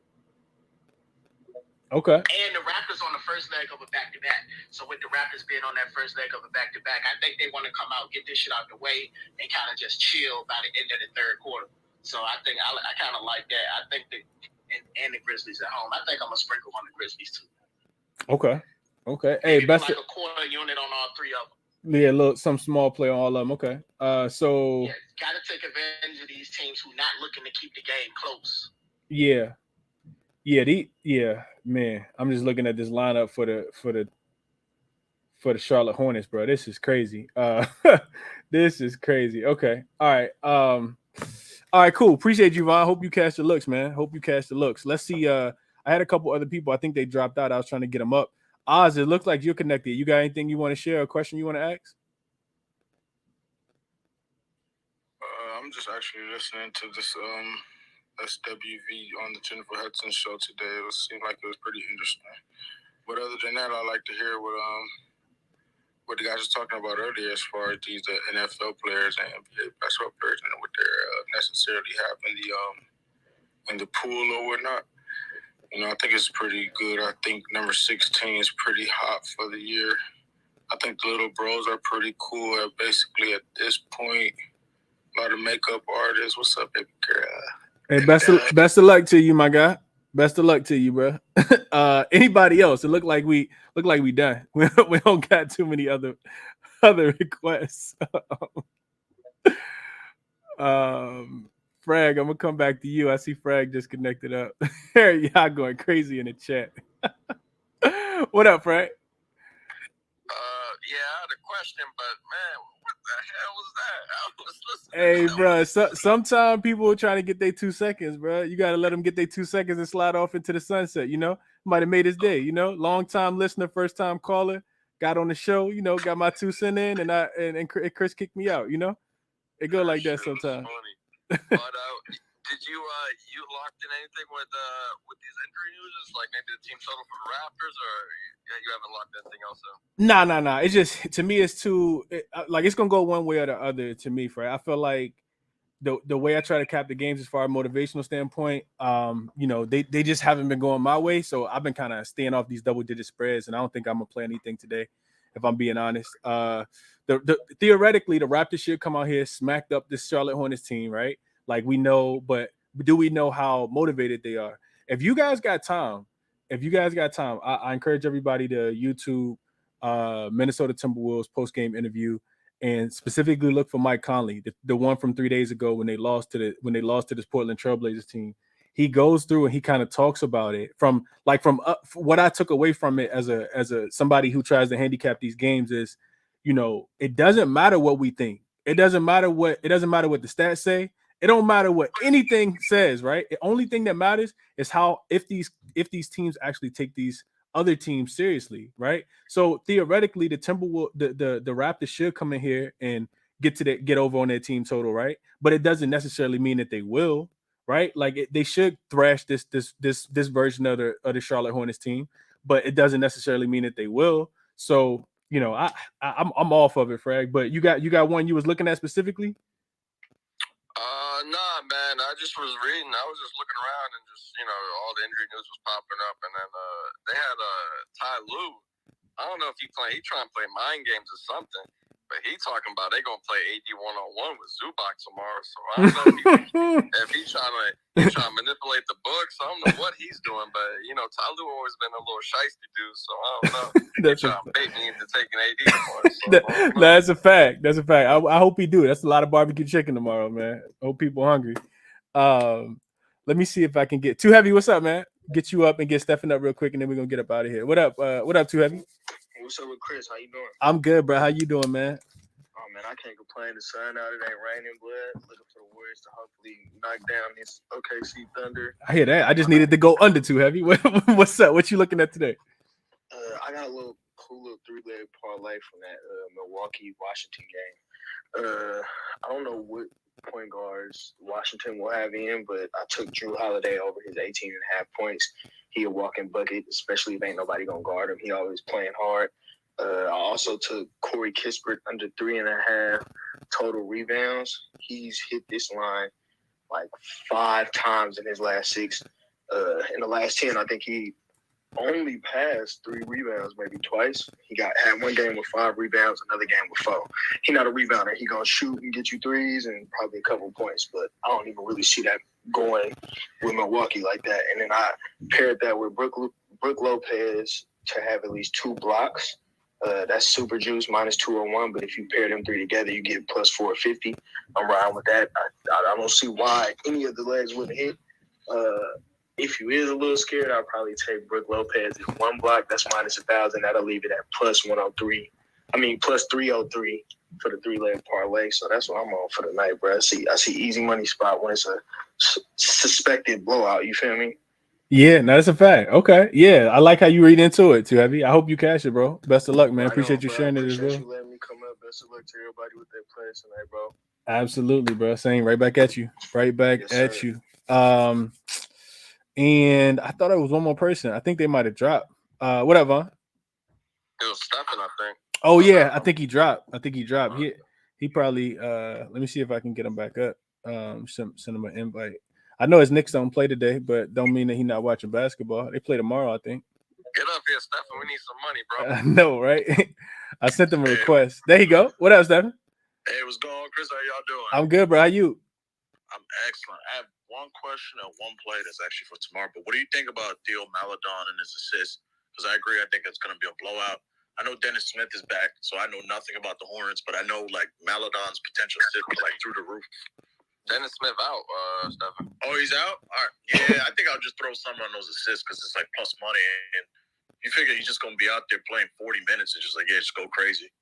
S1: Okay.
S2: And the Raptors on the first leg of a back-to-back. So with the Raptors being on that first leg of a back-to-back, I think they want to come out, get this shit out the way, and kind of just chill by the end of the third quarter. So I think I kind of like that. I think that and the Grizzlies at home. I think I'm gonna sprinkle on the Grizzlies too.
S1: Okay. Hey,
S2: maybe
S1: best
S2: like a quarter unit on all three of them.
S1: Yeah, some small play on all of them. Okay. So
S2: gotta take advantage of these teams who not looking to keep the game close.
S1: Man. I'm just looking at this lineup for the Charlotte Hornets, bro. This is crazy. This is crazy. Okay. All right, cool. Appreciate you, Vaughn. Hope you catch the looks, man. Let's see. I had a couple other people. I think they dropped out. I was trying to get them up. Oz, it looks like you're connected. You got anything you want to share? A question you want to ask?
S7: I'm just actually listening to this SWV on the Jennifer Hudson show today. It seemed like it was pretty interesting. But other than that, I like to hear what the guys were talking about earlier as far as these NFL players and NBA basketball players and what they're necessarily have in the pool or whatnot. I think it's pretty good. I think number 16 is pretty hot for the year. I think the little bros are pretty cool. Basically, at this point, a lot of makeup artists. What's up, baby girl?
S1: Hey, best of luck to you, my guy. Best of luck to you, bro. Anybody else? It look like we done. We don't got too many other requests. Frag, I'm gonna come back to you. I see Frag just connected up. Y'all going crazy in the chat. What up, Frag?
S3: Yeah, I had a question, but man, what the hell was that? I was listening.
S1: Hey, bro. Sometimes people are trying to get their 2 seconds, bro. You gotta let them get their 2 seconds and slide off into the sunset. Might have made his day. Long time listener, first time caller. Got on the show. Got my 2 cents in, and Chris kicked me out. It go like that sometimes.
S3: But did you locked in anything with these injury news? Like maybe the team total for the Raptors, or you haven't locked anything else in?
S1: Nah. It's just, to me, it's too it's gonna go one way or the other. To me, Fred, I feel like the way I try to cap the games as far as motivational standpoint, they just haven't been going my way. So I've been kind of staying off these double-digit spreads, and I don't think I'm gonna play anything today, if I'm being honest. Theoretically, the Raptors should come out here, smacked up this Charlotte Hornets team, right? Like we know, but do we know how motivated they are? If you guys got time, I encourage everybody to YouTube Minnesota Timberwolves post-game interview, and specifically look for Mike Conley, the one from 3 days ago when they lost to this Portland Trailblazers team. He goes through and he kind of talks about it from what I took away from it as a somebody who tries to handicap these games is, it doesn't matter what we think. It doesn't matter what the stats say. It don't matter what anything says, right? The only thing that matters is how if these teams actually take these other teams seriously, right? So theoretically, the Raptors should come in here and get over on their team total, right? But it doesn't necessarily mean that they will, right? Like they should thrash this version of the Charlotte Hornets team, but it doesn't necessarily mean that they will. So I'm off of it, Frag. But you got one you was looking at specifically?
S3: Nah, man. I just was reading. I was just looking around, and just all the injury news was popping up, and then they had Ty Lue. I don't know if he trying to play mind games or something, but he talking about they gonna play AD 1-on-1 with Zubac tomorrow. So I don't know if he's trying to manipulate the books. I don't know what he's doing, but Ty Lue always been a little shiesty dude, so I don't know. He's trying to bait me into taking AD tomorrow. So
S1: That's a fact. I hope he do. That's a lot of barbecue chicken tomorrow, man. Hope people hungry. Let me see if I can get Too Heavy. What's up, man? Get you up and get Stephen up real quick, and then we're gonna get up out of here. What up? Too Heavy?
S8: What's up with Chris? How you doing?
S1: I'm good, bro. How you doing, man?
S8: Oh man, I can't complain. The sun out, it ain't raining, but looking for the Warriors to hopefully knock down this OKC Thunder.
S1: I hear that. I just needed to go under Too Heavy. What's up? What you looking at today?
S8: I got a cool little 3-leg parlay from that Milwaukee-Washington game. I don't know what point guards Washington will have in, but I took Drew Holiday over his 18.5 points. He a walking bucket, especially if ain't nobody gonna guard him. He always playing hard. I also took Corey Kispert under 3.5 total rebounds. He's hit this line like 5 times in his last 6. In the last 10, I think he only passed 3 rebounds, maybe twice. He had one game with 5 rebounds, another game with 4. He not a rebounder. He gonna shoot and get you threes and probably a couple points, but I don't even really see that going with Milwaukee like that. And then I paired that with Brook Lopez to have at least 2 blocks. That's super juice, minus 201. But if you pair them 3 together, you get plus 450. I'm riding with that. I don't see why any of the legs wouldn't hit. If you is a little scared, I'll probably take Brook Lopez in 1 block. That's minus 1,000. That'll leave it at plus 103. Plus 303 for the 3-leg parlay. So that's what I'm on for the night, bro. I see easy money spot when it's a suspected blowout. You feel me?
S1: Yeah, no, that's a fact. Okay. Yeah, I like how you read into it too, Heavy. I hope you cash it, bro. Best of luck, man. Appreciate you sharing it as well.
S8: Appreciate you letting me come up. Best of luck to everybody with their plays tonight, bro.
S1: Absolutely, bro. Same. Right back at you. Right back
S8: Yes,
S1: at
S8: sir.
S1: you. And I thought it was one more person. I think they might have dropped. Whatever.
S3: It was Stephen, I think.
S1: Oh yeah, I think he dropped. He probably let me see if I can get him back up. Send him an invite. I know his Knicks don't play today, but don't mean that he's not watching basketball. They play tomorrow, I think.
S3: Get up here, Stephen. We need some money, bro.
S1: I know, right? I sent him a request. There you go. What up, Stephen?
S9: Hey, what's going on, Chris? How y'all doing?
S1: I'm good, bro. How you?
S9: I'm excellent. I have one question and one play that's actually for tomorrow. But what do you think about Theo Maledon and his assist? Because I agree. I think it's going to be a blowout. I know Dennis Smith is back, so I know nothing about the Hornets, but I know like Maledon's potential assist is like through the roof.
S3: Dennis Smith out, Stephen.
S9: Oh, he's out? All right. Yeah, I think I'll just throw some on those assists because it's like plus money. And you figure he's just going to be out there playing 40 minutes and just like, yeah, just go crazy.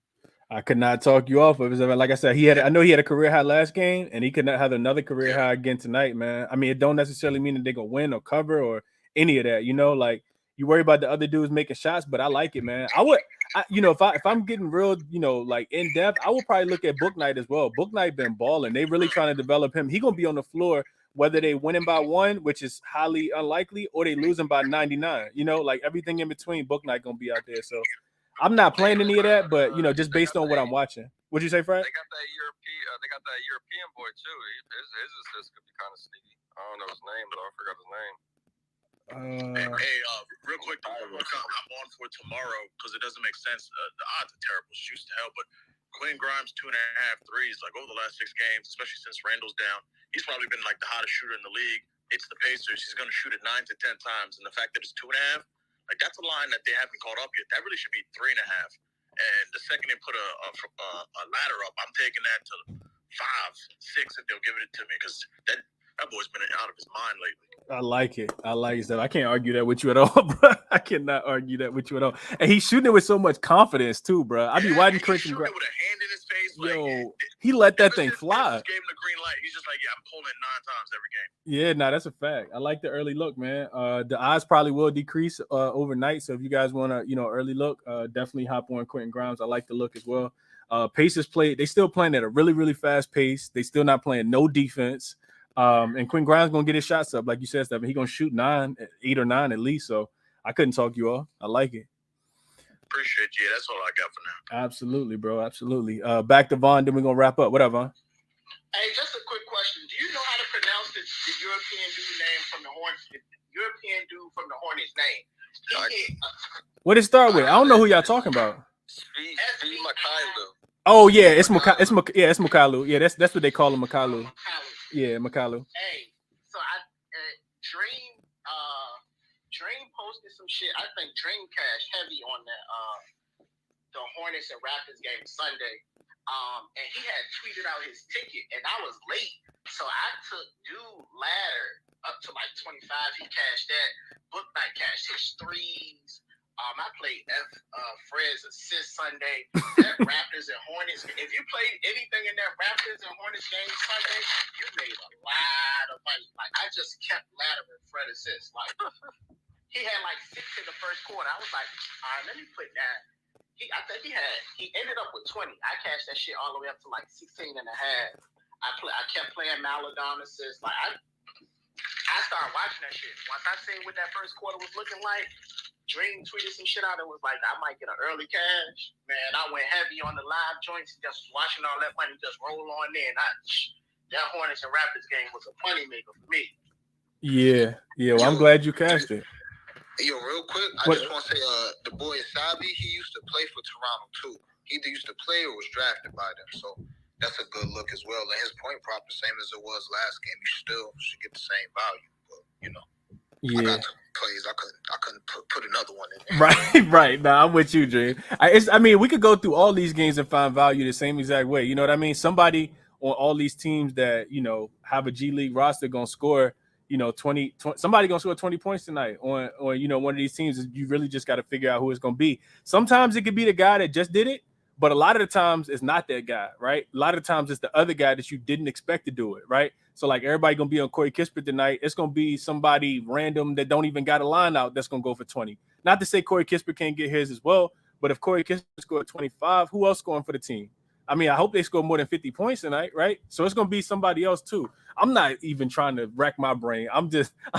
S1: I could not talk you off of it. Like I said, I know he had a career high last game, and he could not have another career high again tonight, man. I mean, it don't necessarily mean that they're going to win or cover or any of that, like you worry about the other dudes making shots, but I like it, man. If I'm getting real, like in depth, I would probably look at Book Night as well. Book Night been balling. They really trying to develop him. He gonna be on the floor whether they winning by 1, which is highly unlikely, or they losing by 99. Like everything in between. Book Night gonna be out there. So I'm not playing any of that, but just based on what I'm watching. What'd you say, Fred?
S3: They got that European boy too. His assist could be kind of sneaky. I don't know his name, but I forgot his name.
S9: Real quick, I'm on for tomorrow because it doesn't make sense. The odds are terrible, shoots to hell. But Quinn Grimes 2.5 threes, like over the last 6 games, especially since Randall's down, he's probably been like the hottest shooter in the league. It's the Pacers. He's going to shoot it 9 to 10 times, and the fact that it's 2.5, like that's a line that they haven't caught up yet. That really should be 3.5. And the second they put a ladder up, I'm taking that to 5, 6, and they'll give it to me because that boy's been out of his mind lately.
S1: I like it. I can't argue that with you at all, bro. I cannot argue that with you at all. And he's shooting it with so much confidence too, bro. I be watching Christian
S9: Grimes with a hand in his face.
S1: Yo, he let that thing fly.
S9: Gave him the green light. He's just like, yeah, I'm pulling 9 times every game.
S1: Yeah, no, that's a fact. I like the early look, man. The odds probably will decrease overnight. So if you guys want to, early look, definitely hop on Quentin Grimes. I like the look as well. Pacers they still playing at a really, really fast pace. They still not playing no defense. And Quinn Grimes gonna get his shots up, like you said, Stephen. He gonna shoot 8 or 9 at least. So I couldn't talk you off. I like it.
S9: Appreciate you. That's all I got for now.
S1: Absolutely, bro. Absolutely. Back to Vaughn, then we're gonna wrap up. What up, Vaughn?
S10: Hey, just a quick question. Do you know how to pronounce the European dude name from the Hornets? The European dude from the Hornets name.
S1: What did it start with? I don't know who y'all talking about.
S3: Svi Mykhailiuk.
S1: Oh yeah, it's Mykhailiuk. Yeah, that's what they call him, Mykhailiuk. Yeah, Mykhailiuk.
S10: Hey, so Dream posted some shit. I think Dream cashed heavy on that the Hornets and Raptors game Sunday. And he had tweeted out his ticket, and I was late, so I took dude ladder up to like 25. He cashed that. Book Night cashed his 3s. I played Fred's assist Sunday. That Raptors and Hornets. If you played anything in that Raptors and Hornets game Sunday, you made a lot of money. Like I just kept laddering Fred assist. Like he had like 6 in the first quarter. I was like, all right, let me put that. I think he ended up with 20. I cashed that shit all the way up to like 16 and a half. I kept playing Maledon assist. Like I started watching that shit. Once I seen what that first quarter was looking like, Dream tweeted some shit out and was like, I might get an early cash. Man, I went heavy on the live joints, just watching all that money just roll on in. That Hornets and Raptors game was a money maker for me.
S1: Yeah. Well, I'm glad you cashed it.
S11: Yo, real quick, I just want to say, the boy Sabi, he used to play for Toronto too. He either used to play or was drafted by them. So that's a good look as well. And his point prop the same as it was last game. You still should get the same value, but I got two plays. I couldn't put another one in there.
S1: Right. Nah, I'm with you, Dream. I mean, we could go through all these games and find value the same exact way. You know what I mean? Somebody on all these teams that have a G League roster gonna score 20 somebody gonna score 20 points tonight on one of these teams. You really just got to figure out who it's gonna be. Sometimes it could be the guy that just did it, but a lot of the times it's not that guy, right? A lot of times it's the other guy that you didn't expect to do it, right? So like everybody gonna be on Corey Kispert tonight. It's gonna be somebody random that don't even got a line out that's gonna go for 20. Not to say Corey Kispert can't get his as well, but if Corey Kispert scored 25, who else scoring for the team? I mean, I hope they score more than 50 points tonight, right? So it's gonna be somebody else too. I'm not even trying to rack my brain. I'm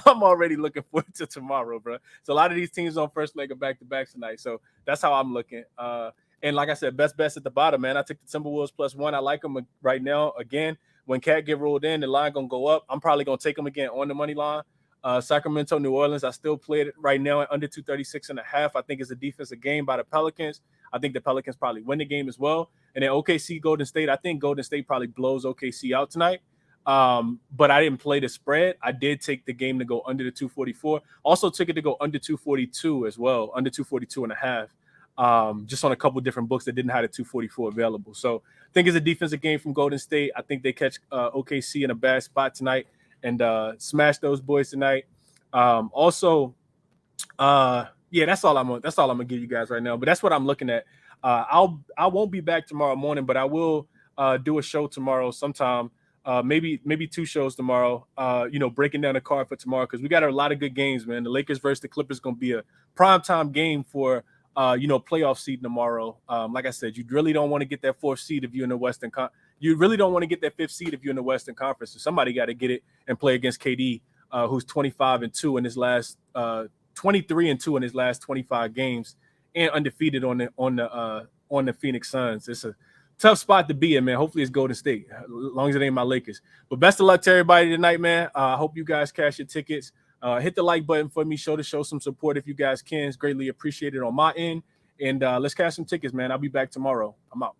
S1: already looking forward to tomorrow, bro. So a lot of these teams on first leg of back-to-backs tonight. So that's how I'm looking. And like I said, best bets at the bottom, man. I took the Timberwolves +1. I like them right now. Again, when Cat get rolled in, the line gonna go up. I'm probably gonna take them again on the money line. Sacramento, New Orleans, I still play it right now at under 236.5. I think it's a defensive game by the Pelicans. I think the Pelicans probably win the game as well. And then OKC, Golden State, I think Golden State probably blows OKC out tonight. But I didn't play the spread. I did take the game to go under the 244. Also took it to go under 242 as well, under 242.5. Just on a couple different books that didn't have the 244 available. So I think it's a defensive game from Golden State. I think they catch OKC in a bad spot tonight and smash those boys tonight. Yeah, that's all I'm gonna give you guys right now. But that's what I'm looking at. I won't be back tomorrow morning, but I will do a show tomorrow sometime. Maybe two shows tomorrow. Breaking down the card for tomorrow because we got a lot of good games, man. The Lakers versus the Clippers gonna be a primetime game for playoff seed tomorrow. Like I said, you really don't want to get that fourth seed if you're in the Western Conference. You really don't want to get that fifth seed if you're in the Western Conference. So somebody got to get it and play against KD, who's 25-2 in his last 23-2 in his last 25 games and undefeated on the Phoenix Suns. It's a tough spot to be in, man. Hopefully it's Golden State, as long as it ain't my Lakers. But best of luck to everybody tonight, man. I hope you guys cash your tickets. Hit the like button for me. Show some support if you guys can. It's greatly appreciated on my end. And let's cash some tickets, man. I'll be back tomorrow. I'm out.